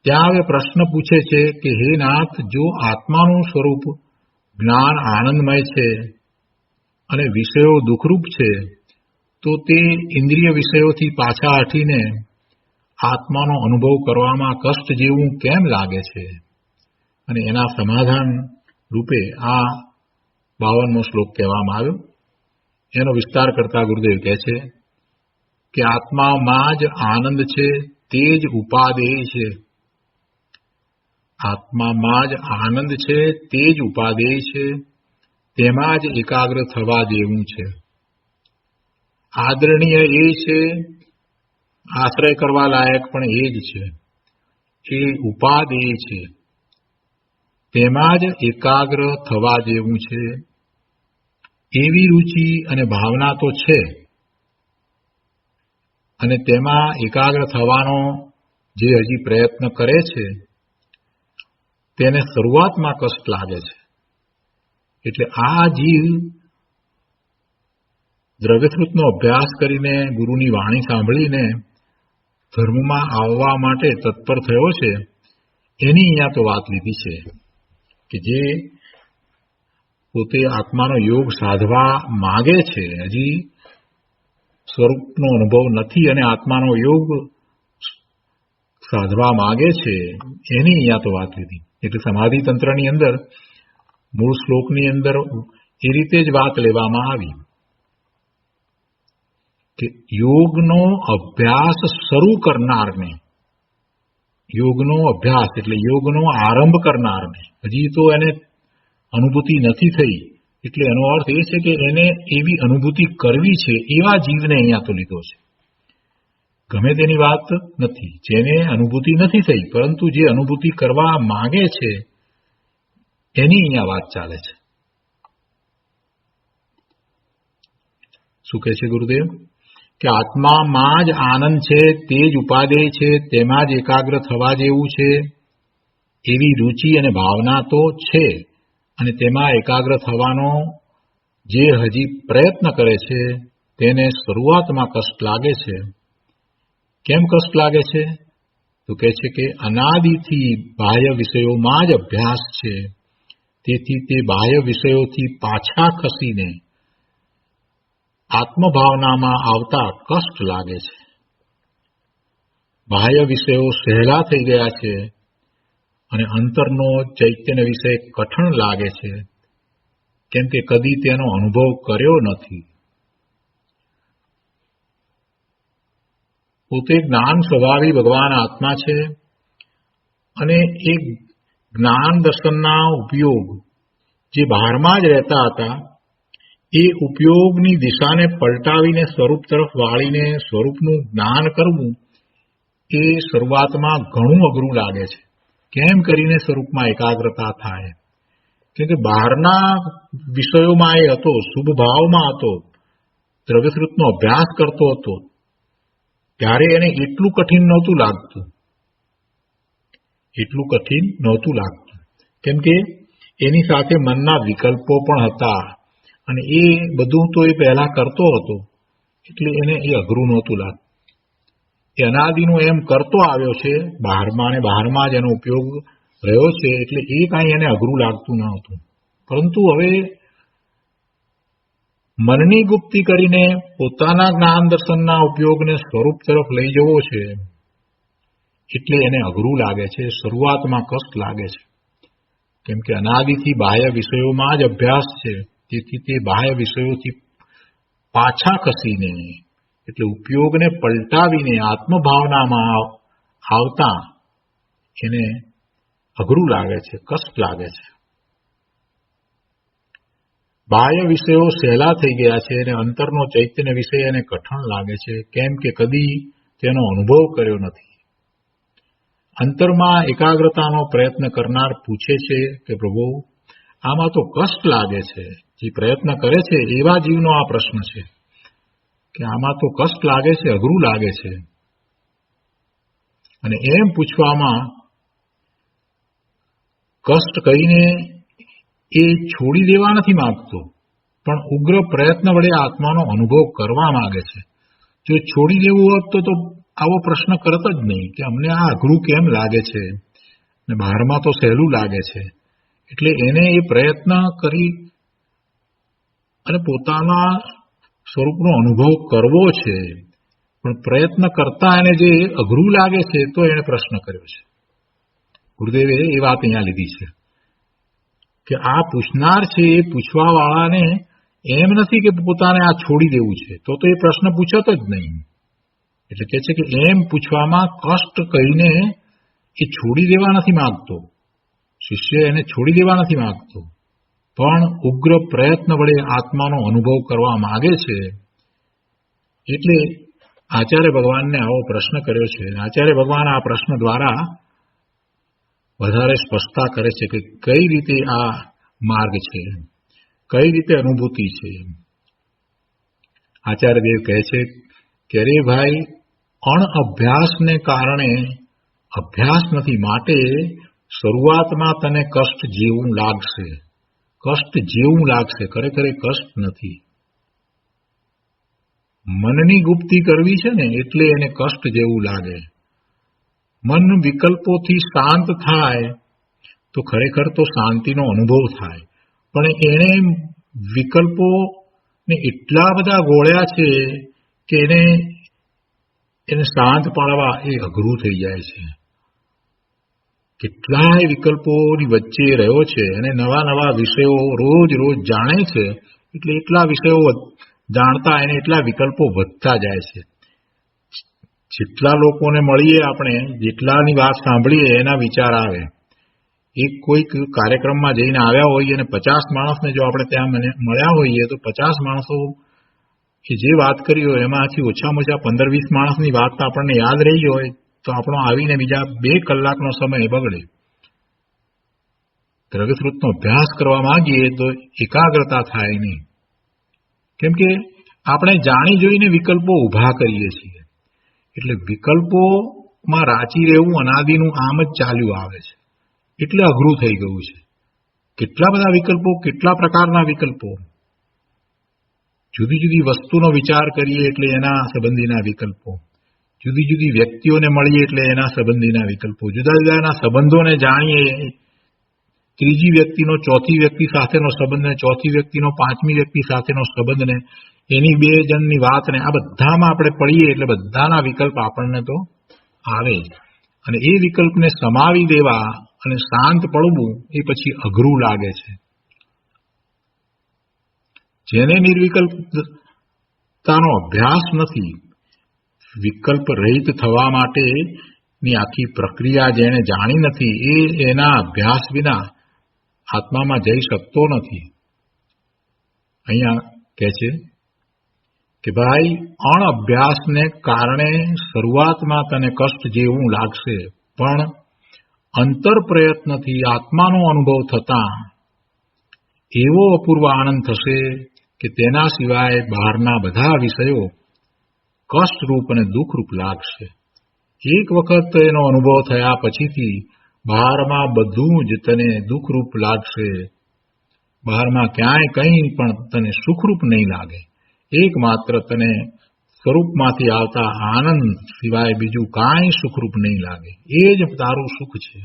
[SPEAKER 2] ત્યાં હવે પ્રશ્ન પૂછે છે કે હે નાથ, જો આત્માનું સ્વરૂપ જ્ઞાન આનંદમય છે અને વિષયો દુઃખરૂપ છે, તો તે ઇન્દ્રિય વિષયોથી પાછા હટીને આત્માનો અનુભવ કરવામાં કષ્ટ જેવું કેમ લાગે છે? અને એના સમાધાન રૂપે આ 52મો શ્લોક કહેવામાં આવ્યો. એનો વિસ્તાર કરતા ગુરુદેવ કહે છે કે આત્મામાં જ આનંદ છે તે જ ઉપાદેય છે. આત્મામાં જ આનંદ છે તે જ ઉપાદેય છે, તેમાં જ એકાગ્ર થવા જેવું છે. આદરણીય એ છે, આશ્રય કરવા લાયક પણ એ જ છે. એ ઉપાદેય છે, તેમાં જ એકાગ્ર થવા જેવું છે. એવી રુચિ અને ભાવના તો છે, અને તેમાં એકાગ્ર થવાનો જે હજી પ્રયત્ન કરે છે તેને શરૂઆતમાં કષ્ટ લાગે છે. એટલે આ જીવ દ્રવ્યથૃતનો અભ્યાસ કરીને, ગુરુની વાણી સાંભળીને ધર્મમાં આવવા માટે તત્પર થયો છે, એની અહીંયા તો વાત લીધી છે કે જે પોતે આત્માનો યોગ સાધવા માગે છે, હજી સ્વરૂપનો અનુભવ નથી અને આત્માનો યોગ સાધવા માગે છે, એની અહીંયા તો વાત લીધી. એટલે સમાધિ તંત્રની અંદર મૂળ શ્લોકની અંદર એ રીતે જ વાત લેવામાં આવી કે યોગનો અભ્યાસ શરૂ કરનારને, યોગનો અભ્યાસ એટલે યોગનો આરંભ કરનારને હજી તો એને અનુભૂતિ નથી થઈ, એટલે એનો અર્થ એ છે કે એને એવી અનુભૂતિ કરવી છે એવા જીવને અહીંયા તો લીધો છે. ગમે તેની વાત નથી, જેને અનુભૂતિ નથી થઈ પરંતુ જે અનુભૂતિ કરવા માંગે છે એની અહીંયા વાત ચાલે છે. શું કહે છે ગુરુદેવ? કે આત્મામાં જ આનંદ છે તે જ ઉપાદેય છે, તેમાં જ એકાગ્ર થવા જેવું છે. એવી રુચિ અને ભાવના તો છે, અને તેમાં એકાગ્ર થવાનો જે હજી પ્રયત્ન કરે છે તેને શરૂઆતમાં કષ્ટ લાગે છે. કેમ કષ્ટ લાગે છે? તો કહે છે કે અનાદિથી બાહ્ય વિષયોમાં જ અભ્યાસ છે, તેથી તે બાહ્ય વિષયોથી પાછા ખસીને આત્મભાવનામાં આવતા કષ્ટ લાગે છે. બાહ્ય વિષયો સહેલા થઈ ગયા છે અને અંતરનો ચૈતન્ય વિષય કઠણ લાગે છે, કેમ કે કદી તેનો અનુભવ કર્યો નથી. પોતે જ્ઞાન સ્વભાવી ભગવાન આત્મા છે અને એ જ્ઞાન દર્શનના ઉપયોગ જે બહારમાં જ રહેતા હતા એ ઉપયોગની દિશાને પલટાવીને સ્વરૂપ તરફ વાળીને સ્વરૂપનું જ્ઞાન કરવું એ શરૂઆતમાં ઘણું અઘરું લાગે છે. કેમ કરીને સ્વરૂપમાં એકાગ્રતા થાય? કેમ કે બહારના વિષયોમાં એ હતો, શુભ ભાવમાં હતો, દ્રવ્યશ્રુતનો અભ્યાસ કરતો હતો, ત્યારે એને એટલું કઠિન નહોતું લાગતું. કેમ કે એની સાથે મનના વિકલ્પો પણ હતા અને એ બધું તો એ પહેલા કરતો હતો, એટલે એને એ અઘરું નહોતું લાગતું. એ અનાદિનું એમ કરતો આવ્યો છે, બહારમાં ને બહારમાં જ એનો ઉપયોગ રહ્યો છે, એટલે એ કાંઈ એને અઘરું લાગતું ન હતું. પરંતુ હવે મનની ગુપ્તી કરીને પોતાના જ્ઞાન દર્શનના ઉપયોગને સ્વરૂપ તરફ લઈ જવો છે, એટલે એને અઘરું લાગે છે, શરૂઆતમાં કષ્ટ લાગે છે. કેમ કે અનાદિથી બાહ્ય વિષયોમાં જ અભ્યાસ છે, તેથી તે બાહ્ય વિષયોથી પાછા ખસીને એટલે ઉપયોગને પલટાવીને આત્મભાવનામાં આવતા એને અઘરું લાગે છે, કષ્ટ લાગે છે. બાહ્ય વિષયો સહેલા થઈ ગયા છે અને અંતરનો ચૈતન્ય વિષય એને કઠણ લાગે છે, કેમ કે કદી તેનો અનુભવ કર્યો નથી. અંતરમાં એકાગ્રતાનો પ્રયત્ન કરનાર પૂછે છે કે પ્રભુ, આમાં તો કષ્ટ લાગે છે. જે પ્રયત્ન કરે છે એવા જીવનો આ પ્રશ્ન છે કે આમાં તો કષ્ટ લાગે છે, અઘરું લાગે છે. અને એમ પૂછવામાં કષ્ટ કહીને એ છોડી દેવા નથી માંગતો, પણ ઉગ્ર પ્રયત્ન વડે આત્માનો અનુભવ કરવા માંગે છે. જો છોડી દેવું હોત તો આવો પ્રશ્ન કરત જ નહીં કે અમને આ અઘરું કેમ લાગે છે ને બહારમાં તો સહેલું લાગે છે. એટલે એને એ પ્રયત્ન કરી અને પોતાના સ્વરૂપનો અનુભવ કરવો છે, પણ પ્રયત્ન કરતા એને જે અઘરું લાગે છે તો એને પ્રશ્ન કર્યો છે. ગુરુદેવે એ વાત અહીંયા લીધી છે કે આ પૂછનાર છે એ પૂછવા વાળાને એમ નથી કે પોતાને આ છોડી દેવું છે, તો એ પ્રશ્ન પૂછત જ નહીં. એટલે કે છે કે એમ પૂછવામાં કષ્ટ કહીને એ છોડી દેવા નથી માંગતો, શિષ્ય એને છોડી દેવા નથી માંગતો, પણ ઉગ્ર પ્રયત્ન વડે આત્માનો અનુભવ કરવા માંગે છે. એટલે આચાર્ય ભગવાનને આવો પ્રશ્ન કર્યો છે. આચાર્ય ભગવાન આ પ્રશ્ન દ્વારા વધારે સ્પષ્ટતા કરે છે કે કઈ રીતે આ માર્ગ છે, કઈ રીતે અનુભૂતિ છે. આચાર્યદેવ કહે છે કે અરે ભાઈ, અણઅભ્યાસને કારણે અભ્યાસ નથી, માટે શરૂઆતમાં તને કષ્ટ જેવું લાગશે, ખરેખર કષ્ટ નથી. મનની ગુપ્તી કરવી છે ને એટલે એને કષ્ટ જેવું લાગે. મન વિકલ્પોથી શાંત થાય તો ખરેખર તો શાંતિનો અનુભવ થાય, પણ એને વિકલ્પોને એટલા બધા ગોળ્યા છે કે એને શાંત પાડવા એ અઘરું થઈ જાય છે. કેટલાય વિકલ્પોની વચ્ચે રહ્યો છે અને નવા નવા વિષયો રોજ જાણે છે, એટલે એટલા વિષયો જાણતા એને એટલા વિકલ્પો વધતા જાય છે. જેટલા લોકોને મળીએ આપણે, જેટલાની વાત સાંભળીએ એના વિચાર આવે. એક કોઈક કાર્યક્રમમાં જઈને આવ્યા હોઈએ અને 50 માણસને જો આપણે ત્યાં મળ્યા હોઈએ તો 50 માણસો કે જે વાત કરી હોય એમાંથી ઓછામાં ઓછા 15-20 માણસની વાત તો આપણને યાદ રહી હોય તો આપણો આવીને બીજા 2 કલાકનો સમય બગડે. દ્રવ્યશ્રુતનો અભ્યાસ કરવા માંગીએ તો એકાગ્રતા થાય નહીં, કેમ કે આપણે જાણી જોઈને વિકલ્પો ઊભા કરીએ છીએ. એટલે વિકલ્પોમાં રાચી રહેવું અનાદિનું આમ જ ચાલ્યું આવે છે, એટલે અઘરું થઈ ગયું છે. કેટલા બધા વિકલ્પો, કેટલા પ્રકારના વિકલ્પો. જુદી જુદી વસ્તુનો વિચાર કરીએ એટલે એના સંબંધીના વિકલ્પો, જુદી જુદી વ્યક્તિઓને મળીએ એટલે એના સંબંધીના વિકલ્પો, જુદા જુદાના સંબંધોને જાણીએ, ત્રીજી વ્યક્તિનો ચોથી વ્યક્તિ સાથેનો સંબંધ ને ચોથી વ્યક્તિનો પાંચમી વ્યક્તિ સાથેનો સંબંધ ને એની બે જણની વાત ને આ બધામાં આપણે પડીએ એટલે બધાના વિકલ્પ આપણને તો આવે જ. અને એ વિકલ્પને સમાવી દેવા અને શાંત પડવું એ પછી અઘરું લાગે છે. જેને નિર્વિકલ્પતાનો અભ્યાસ નથી, વિકલ્પ રહિત થવા માટેની આખી પ્રક્રિયા જેને જાણી નથી, એ એના અભ્યાસ વિના આત્મામાં જઈ શકતો નથી. અહીંયા કહે છે કે ભાઈ, અણઅભ્યાસને કારણે શરૂઆતમાં તને કષ્ટ જેવું લાગશે, પણ અંતર પ્રયત્નથી આત્માનો અનુભવ થતાં એવો અપૂર્વ આનંદ થશે કે તેના સિવાય બહારના બધા વિષયો કષ્ટરૂપ અને દુઃખરૂપ લાગશે. એક વખત એનો અનુભવ થયા પછીથી બહારમાં બધું જ તને દુઃખરૂપ લાગશે. બહારમાં ક્યાંય કંઈ પણ તને સુખરૂપ નહીં લાગે. એકમાત્ર તને સ્વરૂપમાંથી આવતા આનંદ સિવાય બીજું કાંઈ સુખરૂપ નહીં લાગે. એ જ તારું સુખ છે.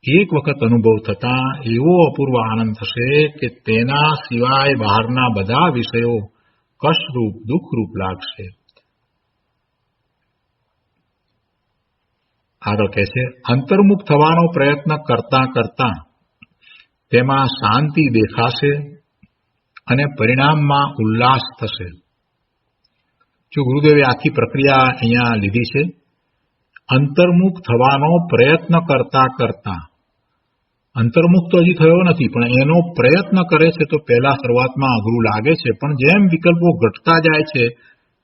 [SPEAKER 2] એક વખત અનુભવ થતાં એવો અપૂર્વ આનંદ થશે કે તેના સિવાય બહારના બધા વિષયો કષ્ટરૂપ દુઃખરૂપ લાગશે. આગળ કહે છે, અંતર્મુખ થવાનો પ્રયત્ન કરતા કરતા તેમાં શાંતિ દેખાશે અને પરિણામમાં ઉલ્લાસ થશે. જો ગુરુદેવે આખી પ્રક્રિયા અહીંયા લીધી છે. અંતર્મુખ થવાનો પ્રયત્ન કરતા કરતા, અંતર્મુખ તો હજી થયો નથી પણ એનો પ્રયત્ન કરે છે તો પહેલા શરૂઆતમાં અઘરું લાગે છે, પણ જેમ વિકલ્પો ઘટતા જાય છે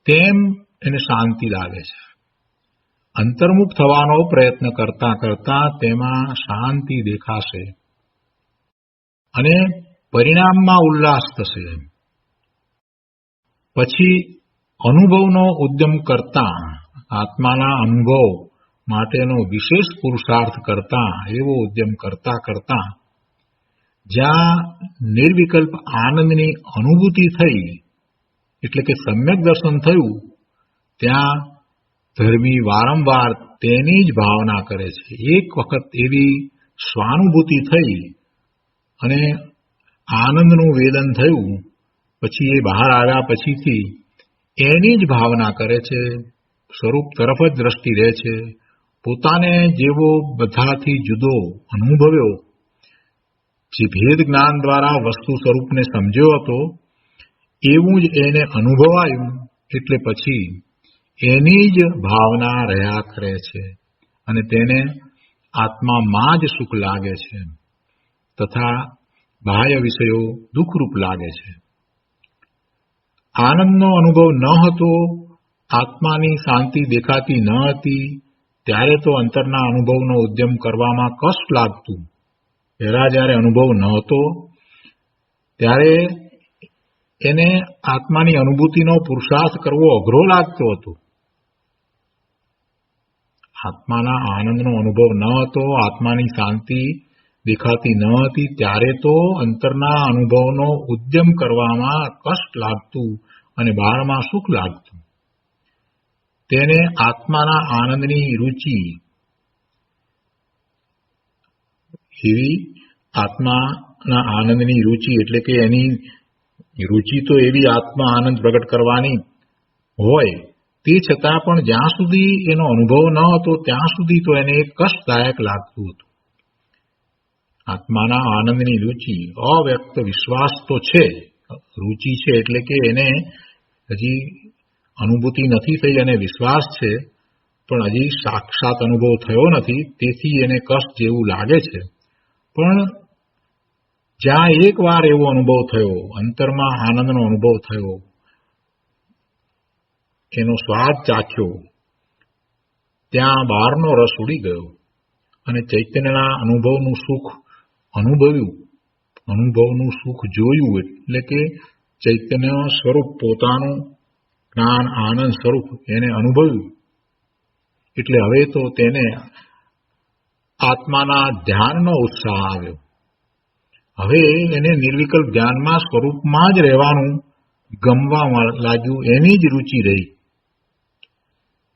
[SPEAKER 2] તેમ એને શાંતિ લાગે છે. અંતર્મુખ થવાનો પ્રયત્ન કરતા કરતા તેમાં શાંતિ દેખાશે અને પરિણામમાં ઉલ્લાસ થશે. પછી અનુભવનો ઉદ્યમ કરતા, આત્માના અનુભવ માટેનો વિશેષ પુરુષાર્થ કરતા, એવો ઉદ્યમ કરતા કરતા જ્યાં નિર્વિકલ્પ આનંદની અનુભૂતિ થઈ એટલે કે સમ્યક દર્શન થયું, ત્યાં ધર્મી વારંવાર તેની જ ભાવના કરે છે. એક વખત એવી સ્વાનુભૂતિ થઈ અને આનંદનું વેદન થયું પછી એ બહાર આવ્યા પછીથી એની જ ભાવના કરે છે. સ્વરૂપ તરફ જ દ્રષ્ટિ રહે છે. પોતાને જેવો બધાથી જુદો અનુભવ્યો, જે ભેદ જ્ઞાન દ્વારા વસ્તુ સ્વરૂપને સમજ્યો હતો, એવું જ એને અનુભવાયું એટલે પછી એની જ ભાવના રહ્યા કરે છે અને તેને આત્મામાં જ સુખ લાગે છે તથા બાહ્ય વિષયો દુઃખરૂપ લાગે છે. આનંદનો અનુભવ ન હતો, આત્માની શાંતિ દેખાતી ન હતી, ત્યારે તો અંતરના અનુભવનો ઉદ્યમ કરવામાં કષ્ટ લાગતું. પહેલા જ્યારે અનુભવ ન હતો ત્યારે એને આત્માની અનુભૂતિનો પુરુષાર્થ કરવો અઘરો લાગતો હતો. આત્માના આનંદનો અનુભવ ન હતો, આત્માની શાંતિ દેખાતી ન હતી, ત્યારે તો અંતરના અનુભવનો ઉદ્યમ કરવામાં કષ્ટ લાગતું અને બહારમાં સુખ લાગતું. તેને આત્માના આનંદની રુચિ, એવી આત્માના આનંદની રુચિ એટલે કે એની રુચિ તો એવી આત્મા આનંદ પ્રગટ કરવાની હોય, તે છતાં પણ જ્યાં સુધી એનો અનુભવ ન હતો ત્યાં સુધી તો એને કષ્ટદાયક લાગતું હતું. આત્માના આનંદની રુચિ, અવ્યક્ત વિશ્વાસ તો છે, રુચિ છે એટલે કે એને હજી અનુભૂતિ નથી થઈ અને વિશ્વાસ છે, પણ હજી સાક્ષાત અનુભવ થયો નથી, તેથી એને કષ્ટ જેવું લાગે છે. પણ જ્યાં એકવાર એવો અનુભવ થયો, અંતરમાં આનંદનો અનુભવ થયો, એનો સ્વાદ ચાખ્યો, ત્યાં બહારનો રસ ઉડી ગયો અને ચૈતન્યના અનુભવનું સુખ અનુભવ્યું, અનુભવનું સુખ જોયું એટલે કે ચૈતન્ય સ્વરૂપ પોતાનું જ્ઞાન આનંદ સ્વરૂપ એને અનુભવ્યું. એટલે હવે તો તેને આત્માના ધ્યાનનો ઉત્સાહ આવ્યો હવે એને નિર્વિકલ્પ ધ્યાનમાં સ્વરૂપમાં જ રહેવાનું ગમવા લાગ્યું, એની જ રુચિ રહી.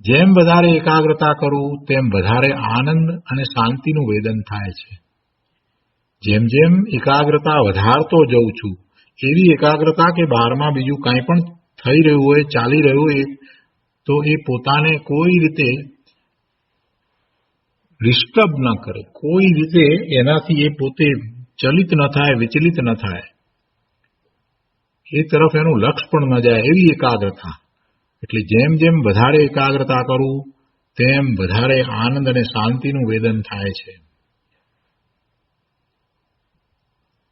[SPEAKER 2] જેમ વધારે એકાગ્રતા કરું તેમ વધારે આનંદ અને શાંતિનું વેદન થાય છે. જેમ જેમ એકાગ્રતા વધારતો જઉં છું, એવી એકાગ્રતા કે બહારમાં બીજું કાંઈ પણ થઈ રહ્યું હોય, ચાલી રહ્યું હોય, તો એ પોતાને કોઈ રીતે ડિસ્ટર્બ ન કરે, કોઈ રીતે એનાથી એ પોતે ચલિત ન થાય, વિચલિત ન થાય, એ તરફ એનું લક્ષ પણ ન જાય, એવી એકાગ્રતા. એટલે જેમ જેમ વધારે એકાગ્રતા કરું તેમ વધારે આનંદ અને શાંતિનું વેદન થાય છે.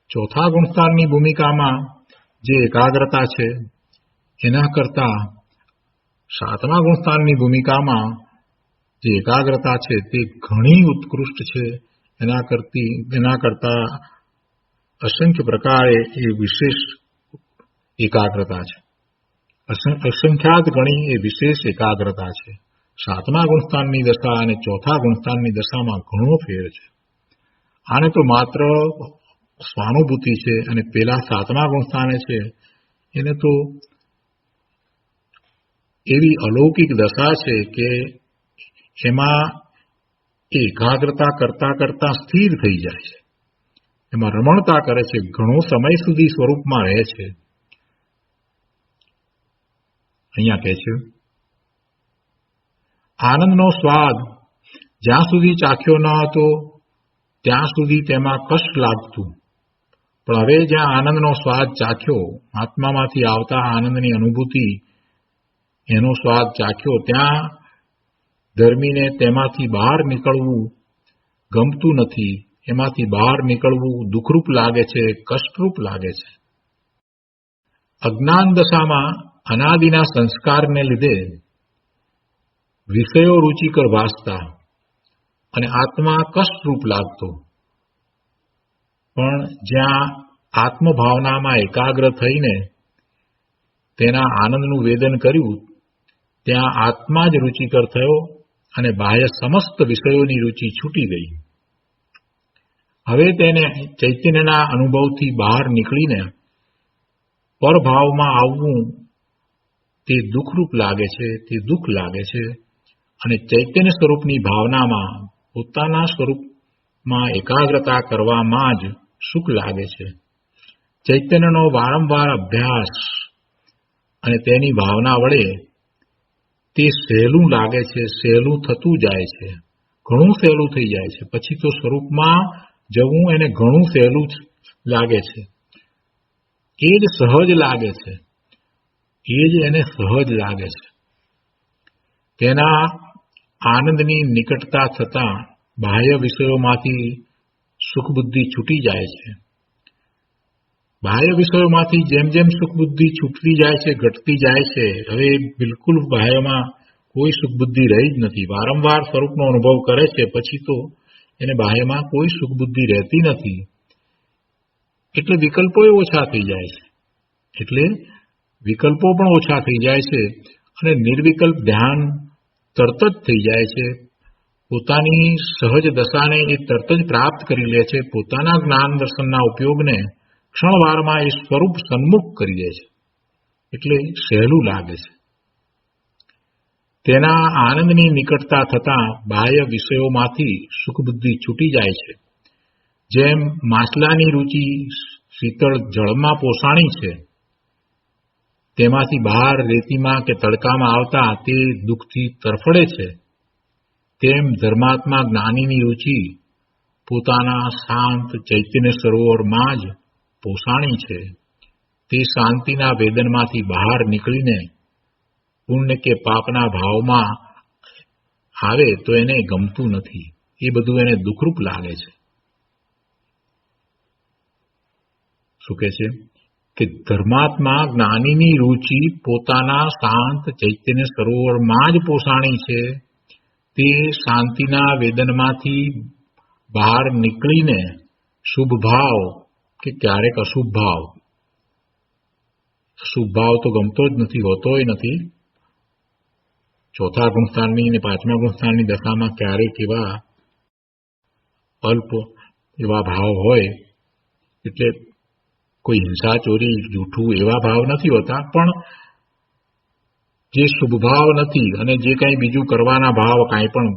[SPEAKER 2] ચોથા ગુણસ્થાનની ભૂમિકામાં જે એકાગ્રતા છે એના કરતા સાતમા ગુણસ્થાનની ભૂમિકામાં જે એકાગ્રતા છે તે ઘણી ઉત્કૃષ્ટ છે. એના કરતા અસંખ્ય પ્રકારે એ વિશેષ એકાગ્રતા છે. અસંખ્યાત ગણી એ વિશેષ એકાગ્રતા છે. સાતમા ગુણસ્થાનની દશા અને ચોથા ગુણસ્થાનની દશામાં ઘણો ફેર છે. આને તો માત્ર સ્વાનુભૂતિ છે, અને પેલા સાતમા ગુણસ્થાને છે એને તો એવી અલૌકિક દશા છે કે એમાં એકાગ્રતા કરતા કરતા સ્થિર થઈ જાય છે, એમાં રમણતા કરે છે, ઘણો સમય સુધી સ્વરૂપમાં રહે છે. અહીંયા કહે છે, આનંદનો સ્વાદ જ્યાં સુધી ચાખ્યો ન હતો ત્યાં સુધી તેમાં કષ્ટ લાગતું, પણ હવે જ્યાં આનંદનો સ્વાદ ચાખ્યો, આત્મામાંથી આવતા આનંદની અનુભૂતિ, એનો સ્વાદ ચાખ્યો, ત્યાં ધર્મીને તેમાંથી બહાર નીકળવું ગમતું નથી. એમાંથી બહાર નીકળવું દુઃખરૂપ લાગે છે, કષ્ટરૂપ લાગે છે. અજ્ઞાન દશામાં અનાદિના સંસ્કારને લીધે વિષયો રુચિકર ભાસતા અને આત્મા કષ્ટરૂપ લાગતો, પણ જ્યાં આત્મભાવનામાં એકાગ્ર થઈને તેના આનંદનું વેદન કર્યું, ત્યાં આત્મા જ રુચિકર થયો અને બાહ્ય સમસ્ત વિષયોની રુચિ છૂટી ગઈ. હવે તેને ચૈતન્યના અનુભવથી બહાર નીકળીને પરભાવમાં આવવું તે દુઃખરૂપ લાગે છે, તે દુઃખ લાગે છે. અને ચૈતન્ય સ્વરૂપની ભાવનામાં પોતાના સ્વરૂપમાં એકાગ્રતા કરવામાં જ સુખ લાગે છે. ચૈતન્યનો વારંવાર અભ્યાસ અને તેની ભાવના વડે તે સહેલું લાગે છે, સહેલું થતું જાય છે, ઘણું સહેલું થઈ જાય છે. પછી તો સ્વરૂપમાં જવું એને ઘણું સહેલું લાગે છે. એ જ સહજ લાગે છે, એ જ એને સહજ લાગે છે. તેના આનંદની નિકટતા થતાં બાહ્ય વિષયોમાંથી સુખ બુદ્ધિ છૂટી જાય છે. બાહ્ય વિષયોમાંથી જેમ જેમ સુખ બુદ્ધિ છૂટતી જાય છે, ઘટતી જાય છે, હવે બિલકુલ બાહ્યમાં કોઈ સુખ બુદ્ધિ રહી જ નથી. વારંવાર સ્વરૂપનો અનુભવ કરે છે, પછી તો એને બાહ્યમાં કોઈ સુખ બુદ્ધિ રહેતી નથી. એટલે વિકલ્પો ઓછા થઈ જાય છે. અને નિર્વિકલ્પ ધ્યાન તરત જ થઈ જાય છે. પોતાની સહજ દશાને એ તરત જ પ્રાપ્ત કરી લે છે. પોતાના જ્ઞાન દર્શનના ઉપયોગને ક્ષણવારમાં એ સ્વરૂપ સન્મુખ કરી દે છે. એટલે સહેલું લાગે છે. તેના આનંદની નિકટતા થતાં બાહ્ય વિષયોમાંથી સુખ બુદ્ધિ છૂટી જાય છે. જેમ માછલાની રુચિ શીતળ જળમાં પોષાણી છે, તેમાંથી બહાર રેતીમાં કે તડકામાં આવતા તે દુઃખથી તરફડે છે, તેમ ધર્માત્મા જ્ઞાનીની રુચિ પોતાના શાંત ચૈતન્ય સરોવરમાં જ પોષાણી છે. તે શાંતિના વેદનમાંથી બહાર નીકળીને પુણ્ય કે પાપના ભાવમાં આવે તો એને ગમતું નથી. એ બધું એને દુઃખરૂપ લાગે છે. શું કહે છે કે ધર્માત્મા જ્ઞાનીની રુચિ પોતાના શાંત ચૈતન્ય સરોવરમાં જ પોષાણી છે. તે શાંતિના વેદનમાંથી બહાર નીકળીને શુભ ભાવ કે ક્યારેક અશુભ ભાવ તો ગમતો જ નથી, હોતોય નથી. ચોથા ગુણસ્થાનની અને પાંચમા ગુણસ્થાનની દશામાં ક્યારેક એવા અલ્પ એવા ભાવ હોય એટલે કોઈ હિંસા, ચોરી, જૂઠું એવા ભાવ નથી હોતા, પણ જે શુભ ભાવ નથી અને જે કંઈ બીજું કરવાના ભાવ, કાંઈ પણ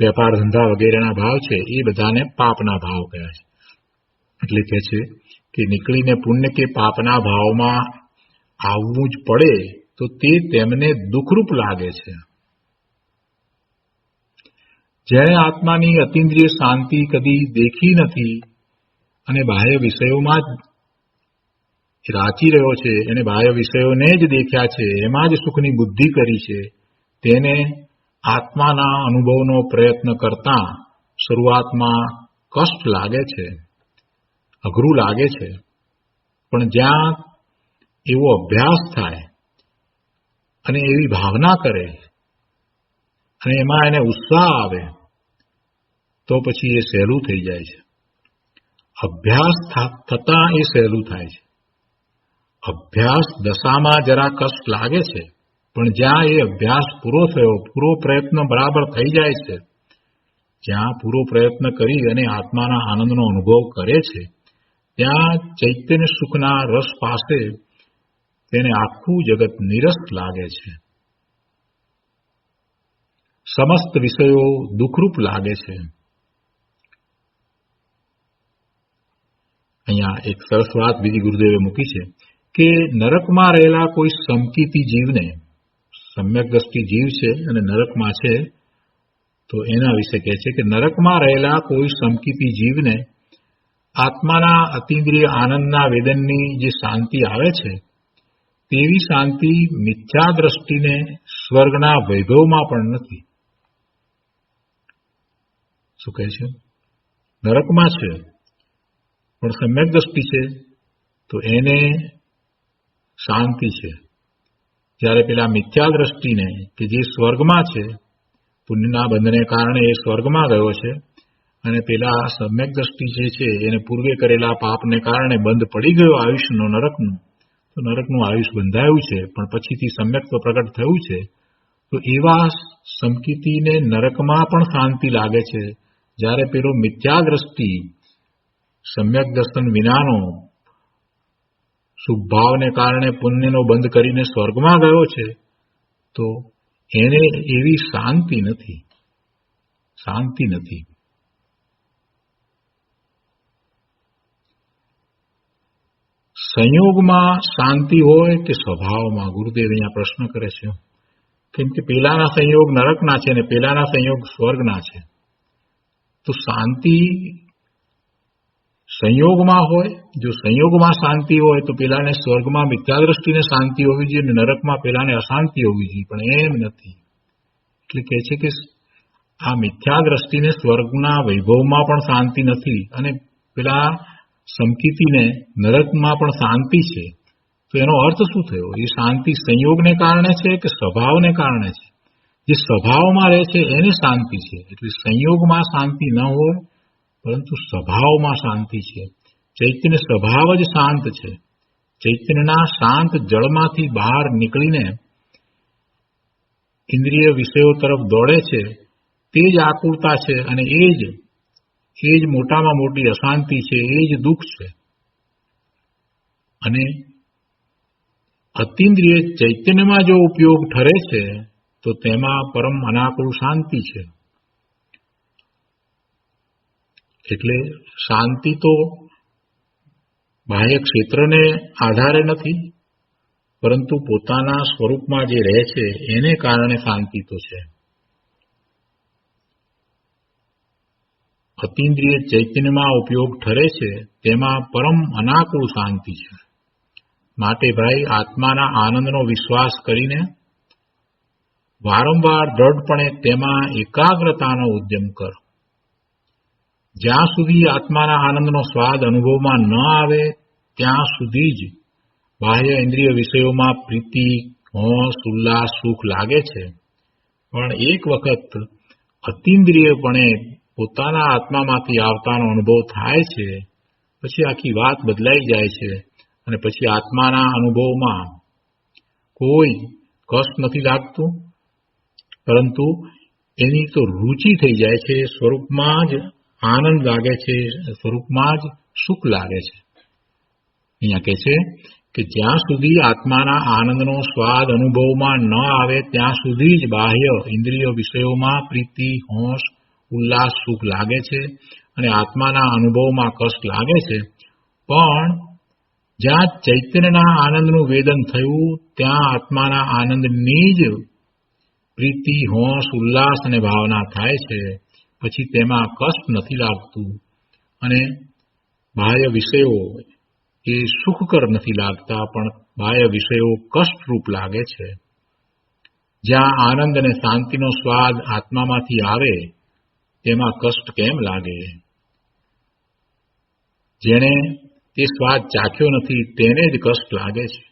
[SPEAKER 2] વેપાર ધંધા વગેરેના ભાવ છે, એ બધાને પાપના ભાવ કહે છે. એટલે કહે છે કે નીકળીને પુણ્ય કે પાપના ભાવમાં આવવું જ પડે તો તે તેમને દુઃખરૂપ લાગે છે. જેણે આત્માની અતિન્દ્રિય શાંતિ કદી દેખી નથી અને બાહ્ય વિષયોમાં જ રાચી રહ્યો છે, એને બાહ્ય વિષયોને જ દેખ્યા છે, એમાં જ સુખની બુદ્ધિ કરી છે, તેને આત્માના અનુભવનો પ્રયત્ન કરતા શરૂઆતમાં કષ્ટ લાગે છે, અઘરું લાગે છે. પણ જ્યાં એવો અભ્યાસ થાય અને એવી ભાવના કરે અને એમાં એને ઉત્સાહ આવે તો પછી એ સહેલું થઈ જાય છે. અભ્યાસ થતાં એ સહેલું થાય છે. અભ્યાસ દશામાં જરા કષ્ટ લાગે છે, પણ જ્યાં એ અભ્યાસ પૂરો થયો, પૂરો પ્રયત્ન બરાબર થઈ જાય છે, જ્યાં પૂરો પ્રયત્ન કરી અને આત્માના આનંદનો અનુભવ કરે છે, ત્યાં ચૈતન્ય સુખના રસ પાસે તેને આખું જગત નિરસ લાગે છે. સમસ્ત વિષયો દુઃખરૂપ લાગે છે. અહીંયા એક સરસ વાત બીજી ગુરુદેવે મૂકી છે કે નરકમાં રહેલા કોઈ સમકીતી જીવને, સમ્યક દ્રષ્ટિ જીવ છે અને નરકમાં છે, તો એના વિશે કહે છે કે નરકમાં રહેલા કોઈ સમકીતી જીવને આત્માના અતિન્દ્રિય આનંદના વેદનની જે શાંતિ આવે છે, તેવી શાંતિ મિથ્યા દ્રષ્ટિને સ્વર્ગના વૈભવમાં પણ નથી. શું કહે છે? નરકમાં છે પણ સમ્યક દ્રષ્ટિ છે તો એને શાંતિ છે. જ્યારે પેલા મિથ્યા દ્રષ્ટિને કે જે સ્વર્ગમાં છે, પુણ્યના બંધને કારણે એ સ્વર્ગમાં ગયો છે, અને પેલા સમ્યક દ્રષ્ટિ જે છે એને પૂર્વે કરેલા પાપને કારણે બંધ પડી ગયો આયુષ્યનો નરકનું, તો નરકનું આયુષ્ય બંધાયું છે પણ પછીથી સમ્યક્ત્વ પ્રગટ થયું છે. તો એવા સમકીતીને નરકમાં પણ શાંતિ લાગે છે. જ્યારે પેલો મિથ્યા દ્રષ્ટિ સમ્યક દર્શન વિનાનો શુભભાવને કારણે પુણ્યનો બંધ કરીને સ્વર્ગમાં ગયો છે, તો એને એવી શાંતિ નથી. શાંતિ નથી. સંયોગમાં શાંતિ હોય કે સ્વભાવમાં? ગુરુદેવ અહીંયા પ્રશ્ન કરે છે. કેમ કે પેલાના સંયોગ નરકના છે અને પેલાના સંયોગ સ્વર્ગના છે. તો શાંતિ સંયોગમાં હોય, જો સંયોગમાં શાંતિ હોય તો પેલાને સ્વર્ગમાં મિથ્યા દ્રષ્ટિને શાંતિ હોવી જોઈએ અને નરકમાં પેલાને અશાંતિ હોવી જોઈએ, પણ એમ નથી. એટલે કહે છે કે આ મિથ્યા દ્રષ્ટિને સ્વર્ગના વૈભવમાં પણ શાંતિ નથી અને પેલા સમકીતીને નરકમાં પણ શાંતિ છે. તો એનો અર્થ શું થયો? એ શાંતિ સંયોગને કારણે છે કે સ્વભાવને કારણે છે? જે સ્વભાવમાં રહે છે એને શાંતિ છે. એટલે સંયોગમાં શાંતિ ન હોય પરંતુ સ્વભાવમાં શાંતિ છે. ચૈતન્ય સ્વભાવ જ શાંત છે. ચૈતન્યના શાંત જળમાંથી બહાર નીકળીને ઇન્દ્રિય વિષયો તરફ દોડે છે, તે જ આકુરતા છે અને એ જ મોટામાં મોટી અશાંતિ છે, એ જ દુઃખ છે. અને અતિન્દ્રિય ચૈતન્યમાં જો ઉપયોગ ઠરે છે તો તેમાં પરમ અનાકુળ શાંતિ છે. એટલે શાંતિ તો બાહ્ય ક્ષેત્રને આધારે નથી, પરંતુ પોતાના સ્વરૂપમાં જે રહે છે એને કારણે શાંતિ તો છે. અતિન્દ્રિય ચૈતન્યમાં ઉપયોગ ઠરે છે તેમાં પરમ અનાકુળ શાંતિ છે. માટે ભાઈ, આત્માના આનંદનો વિશ્વાસ કરીને વારંવાર દ્રઢપણે તેમાં એકાગ્રતાનો ઉદ્યમ કર. જ્યાં સુધી આત્માના આનંદનો સ્વાદ અનુભવમાં ન આવે ત્યાં સુધી જ બાહ્ય ઇન્દ્રિય વિષયોમાં પ્રીતિ, હોશ, ઉલ્લાસ, સુખ લાગે છે. પણ એક વખત અતિન્દ્રિયપણે પોતાના આત્મામાંથી આવતાનો અનુભવ થાય છે, પછી આખી વાત બદલાઈ જાય છે અને પછી આત્માના અનુભવમાં કોઈ કષ્ટ નથી લાગતું, પરંતુ એની તો રુચિ થઈ જાય છે. સ્વરૂપમાં જ આનંદ લાગે છે, સ્વરૂપમાં જ સુખ લાગે છે. અહીંયા કહે છે કે જ્યાં સુધી આત્માના આનંદનો સ્વાદ અનુભવમાં ન આવે ત્યાં સુધી જ બાહ્ય ઇન્દ્રિય વિષયોમાં પ્રીતિ, હોશ, ઉલ્લાસ, સુખ લાગે છે અને આત્માના અનુભવમાં કષ્ટ લાગે છે. પણ જ્યાં ચૈતન્યના આનંદનું વેદન થયું ત્યાં આત્માના આનંદની જ પ્રીતિ, હોશ, ઉલ્લાસ અને ભાવના થાય છે. પછી તેમાં કષ્ટ નથી લાગતું અને બાહ્ય વિષયો એ સુખકર નથી લાગતા, પણ બાહ્ય વિષયો કષ્ટરૂપ લાગે છે. જ્યાં આનંદ અને શાંતિનો સ્વાદ આત્મામાંથી આવે તેમાં કષ્ટ કેમ લાગે? જેણે તે સ્વાદ ચાખ્યો નથી તેને જ કષ્ટ લાગે છે.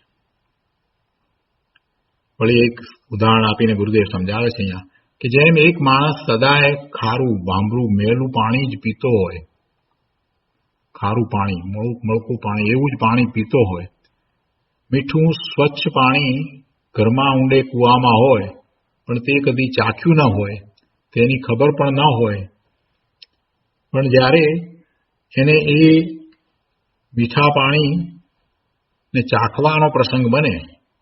[SPEAKER 2] વળી એક ઉદાહરણ આપીને ગુરુદેવ સમજાવે છે અહીંયા કે જેમ એક માણસ સદાય ખારું, ભાંભરું, મેલું પાણી જ પીતો હોય, ખારું પાણી, મળકું પાણી એવું જ પાણી પીતો હોય, મીઠું સ્વચ્છ પાણી ઘરમાં ઊંડે કૂવામાં હોય પણ તે કદી ચાખ્યું ન હોય, તેની ખબર પણ ન હોય, પણ જ્યારે એને એ મીઠા પાણીને ચાખવાનો પ્રસંગ બને,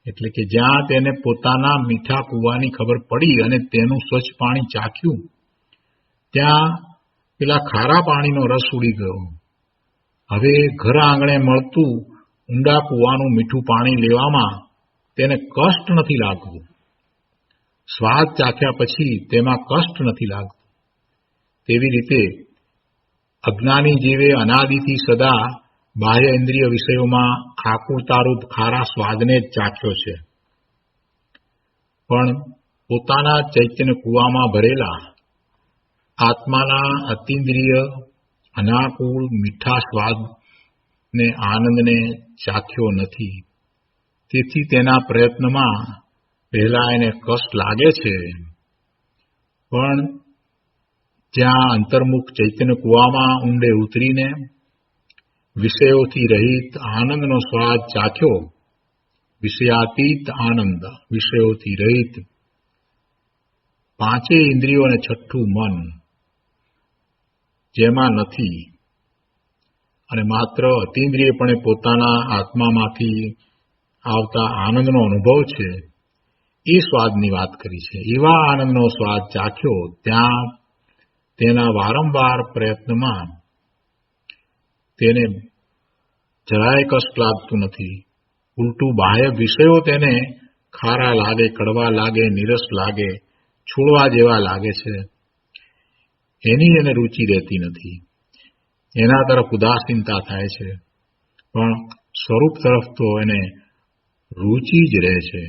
[SPEAKER 2] એટલે કે જ્યાં તેને પોતાના મીઠા કૂવાની ખબર પડી અને તેનું સ્વચ્છ પાણી ચાખ્યું, ત્યાં પેલા ખારા પાણીનો રસ ઉડી ગયો. હવે ઘર આંગણે મળતું ઊંડા કૂવાનું મીઠું પાણી લેવામાં તેને કષ્ટ નથી લાગતું. સ્વાદ ચાખ્યા પછી તેમાં કષ્ટ નથી લાગતું. તેવી રીતે અજ્ઞાની જીવે અનાદિથી સદા બાહ્ય ઇન્દ્રિય વિષયોમાં આકુરતારૂપ ખારા સ્વાદને જ ચાખ્યો છે, પણ પોતાના ચૈતન્ય કૂવામાં ભરેલા આત્માના અતિન્દ્રિય અનાકૂળ મીઠા સ્વાદને, આનંદને ચાખ્યો નથી. તેથી તેના પ્રયત્નમાં પહેલા એને કષ્ટ લાગે છે, પણ જ્યાં અંતર્મુખ ચૈતન્ય કૂવામાં ઊંડે ઉતરીને વિષયોથી રહિત આનંદનો સ્વાદ ચાખ્યો, વિષયાતીત આનંદ, વિષયોથી રહિત, પાંચેય ઇન્દ્રિયો અને છઠ્ઠું મન જેમાં નથી અને માત્ર અતિન્દ્રિયપણે પોતાના આત્મામાંથી આવતા આનંદનો અનુભવ છે, એ સ્વાદની વાત કરી છે. એવા આનંદનો સ્વાદ ચાખ્યો ત્યાં તેના વારંવાર પ્રયત્નમાં તેને જરાય કષ્ટ લાગતું નથી. ઉલટું બાહ્ય વિષયો તેને ખારા લાગે, કડવા લાગે, નીરસ લાગે, છોડવા જેવા લાગે છે. એની એને રુચિ રહેતી નથી, એના તરફ ઉદાસીનતા થાય છે, પણ સ્વરૂપ તરફ તો એને રુચિ જ રહે છે.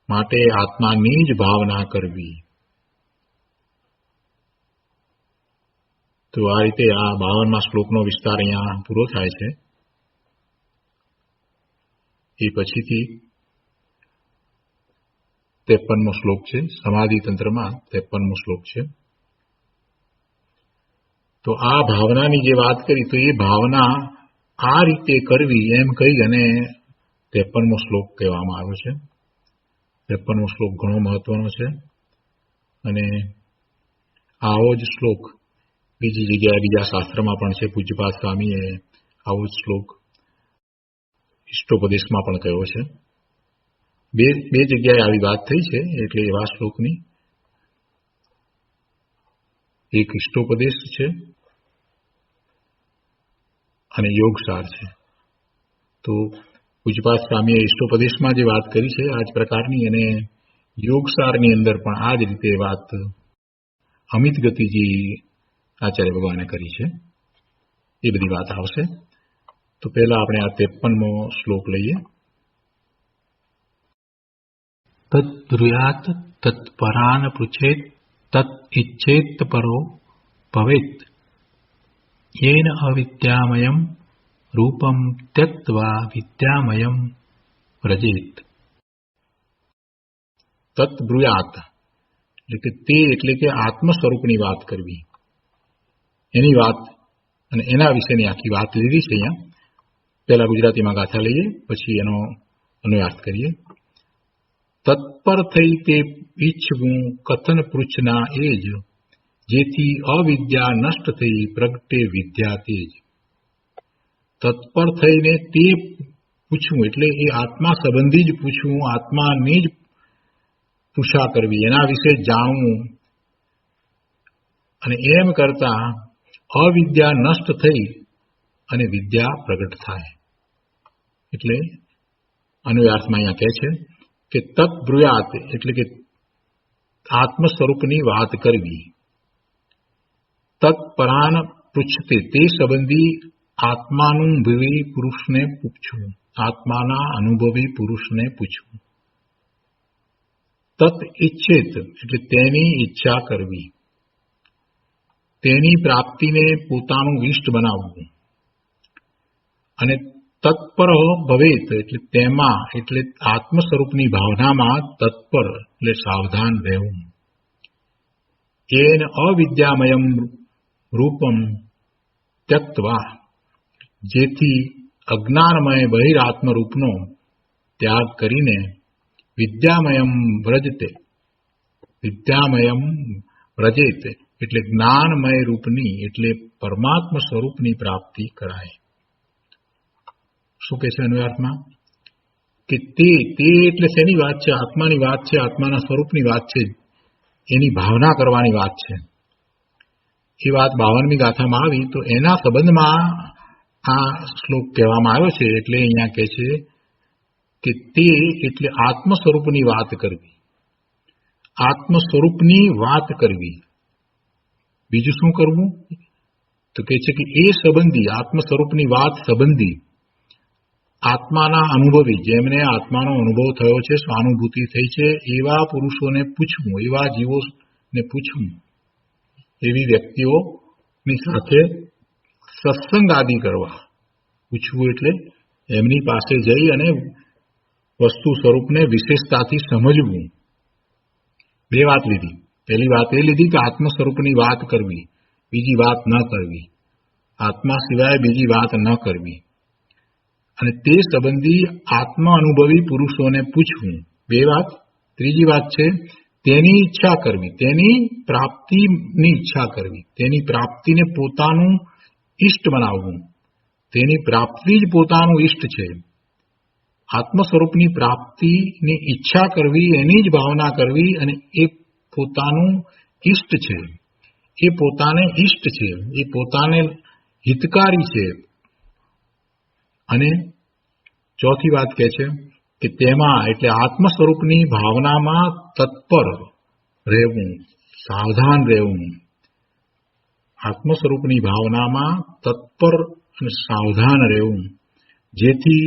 [SPEAKER 2] માટે આત્માની જ ભાવના કરવી. તો આ રીતે આ 52મા શ્લોકનો વિસ્તાર અહીંયા પૂરો થાય છે. એ પછીથી 53મો શ્લોક છે. સમાધિ તંત્રમાં 53મો શ્લોક છે. તો આ ભાવનાની જે વાત કરી, તો એ ભાવના આ રીતે કરવી એમ કહી અને 53મો શ્લોક કહેવામાં આવ્યો છે. 53મો શ્લોક ઘણો મહત્વનો છે અને આવો જ શ્લોક બીજી જગ્યાએ બીજા શાસ્ત્રમાં પણ છે. પૂજ્યપાદ સ્વામીએ આવો જ શ્લોક ઇષ્ટોપદેશમાં પણ કહ્યો છે. બે જગ્યાએ આવી વાત થઈ છે. એટલે એવા શ્લોકની એક ઇષ્ટોપદેશ છે અને યોગસાર છે. તો પૂજ્યપાદ સ્વામીએ ઇષ્ટોપદેશમાં જે વાત કરી છે આ જ પ્રકારની, અને યોગસારની અંદર પણ આ જ રીતે વાત અમિત ગતિજી આચાર્ય ભગવાને કરી છે. એ બધી વાત આવશે. તો પહેલા આપણે આ 53મો શ્લોક લઈએ. તત બ્રૂયાત તત્પરાન પૃચ્છેત તત ઇચ્છેત પરો ભવેત યેન અવિદ્યામયમ રૂપમ ત્યક્ત્વા વિદ્યામયમ વ્રજેત. તત બ્રૂયાત એટલે કે આત્મ સ્વરૂપની વાત કરવી, એની વાત અને એના વિશેની આખી વાત લીધી છે અહીંયા. પહેલા ગુજરાતીમાં ગાથા લઈએ, પછી એનો અનુવાદ કરીએ. તત્પર થઈ તે ઈચ્છવું કથન પૃચ્છના એ જ જેથી અવિદ્યા નષ્ટ થઈ પ્રગટે વિદ્યા તેજ. તત્પર થઈને તે પૂછવું એટલે એ આત્મા સંબંધી જ પૂછવું, આત્માની જ પૂછા કરવી, એના વિશે જાણવું, અને એમ કરતા અવિદ્યા નષ્ટ થઈ અને વિદ્યા પ્રગટ થાય. એટલે અન્વયાર્થમાં અહીંયા કહે છે કે તત્ બ્રુયાત એટલે કે આત્મ સ્વરૂપની વાત કરવી. તત્પરાન પૃચ્છતે તે સંબંધી આત્માનુભવી પુરુષને પૂછવું, આત્માના અનુભવી પુરુષને પૂછવું. તત ઈચ્છેત એટલે તેની ઈચ્છા કરવી, તેની પ્રાપ્તિને પોતાનું ઇષ્ટ બનાવવું. અને તત્પર ભવેત એટલે તેમાં એટલે આત્મ સ્વરૂપની ભાવનામાં તત્પર એટલે સાવધાન રહેવું. એન અવિદ્યામયમ રૂપમ ત્યક્તવા જેથી અજ્ઞાનમય બહિરાત્મ રૂપનો ત્યાગ કરીને વિદ્યામયમ વ્રજતે, વિદ્યામયમ વ્રજેત એટલે જ્ઞાનમય રૂપની એટલે પરમાત્મા સ્વરૂપની પ્રાપ્તિ કરાય. શું કહે છે અન્વયાર્થમાં? કે તે એટલે શેની વાત છે? આત્માની વાત છે, આત્માના સ્વરૂપની વાત છે, એની ભાવના કરવાની વાત છે. એ વાત 52મી ગાથામાં આવી તો એના સંબંધમાં આ શ્લોક કહેવામાં આવ્યો છે. એટલે અહીંયા કહે છે કે તે એટલે આત્મ સ્વરૂપની વાત કરવી, આત્મ સ્વરૂપની વાત કરવી. બીજું શું કરવું? તો કહે છે કે એ સંબંધી આત્મ સ્વરૂપની વાત સંબંધી આત્માના અનુભવી, જેમને આત્માનો અનુભવ થયો છે, સ્વાનુભૂતિ થઈ છે, એવા પુરુષોને પૂછવું, એવા જીવોને પૂછવું, એવી વ્યક્તિઓની સાથે સત્સંગ આદિ કરવા. પૂછવું એટલે એમની પાસે જઈ અને વસ્તુ સ્વરૂપને વિશેષતાથી સમજવું. બે વાત લીધી. પહેલી વાત એ લીધી કે આત્મ સ્વરૂપની વાત કરવી, બીજી વાત ન કરવી, આત્મા સિવાય બીજી વાત ન કરવી. અને તે સંબંધી આત્મ અનુભવી પુરુષોને પૂછવું, બે વાત. ત્રીજી વાત છે તેની ઈચ્છા કરવી, તેની પ્રાપ્તિની ઈચ્છા કરવી, તેની પ્રાપ્તિને પોતાનું ઇષ્ટ બનાવવું. તેની પ્રાપ્તિ જ પોતાનું ઇષ્ટ છે. આત્મ સ્વરૂપની પ્રાપ્તિની ઈચ્છા કરવી, એની જ ભાવના કરવી, અને એ પોતાનું ઇષ્ટ છે, એ પોતાને ઇષ્ટ છે, એ પોતાને હિતકારી છે. અને ચોથી વાત કહે છે કે તેમાં એટલે આત્મ સ્વરૂપની ભાવનામાં તત્પર રહેવું, સાવધાન રહેવું. આત્મ સ્વરૂપની ભાવનામાં તત્પર અને સાવધાન રહેવું, જેથી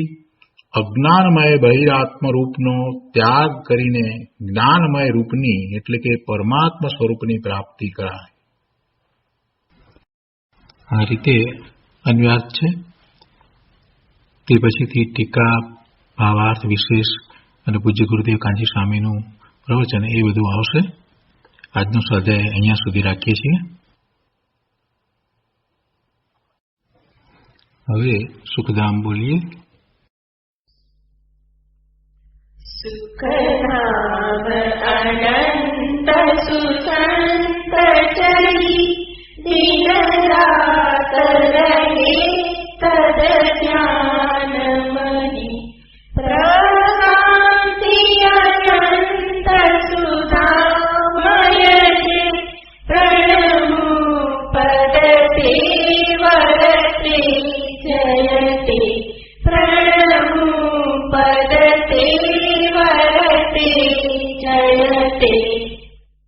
[SPEAKER 2] અજ્ઞાનમય બહિરાત્મ રૂપનો ત્યાગ કરીને જ્ઞાનમય રૂપની એટલે કે પરમાત્મા સ્વરૂપની પ્રાપ્તિ કરાય. આ રીતે અન્વયાર્થ છે. તે પછીથી ટીકા, ભાવાર્થ, વિશેષ અને પૂજ્ય ગુરુદેવ કાંજી સ્વામીનું પ્રવચન એ બધું આવશે. આજનો સ્વાધ્યાય અહીંયા સુધી રાખીએ છીએ. હવે સુખધામ બોલીએ.
[SPEAKER 3] સુખધામ અનંત સુસંત ચરી દિન રાત રહે તદ ધ્યાન મહી પ્રકાંતિ અનંત સુધામય પ્રણમુ પદ સેવરતે જયતે પ્રણમુ પદ સેવરતે જયતે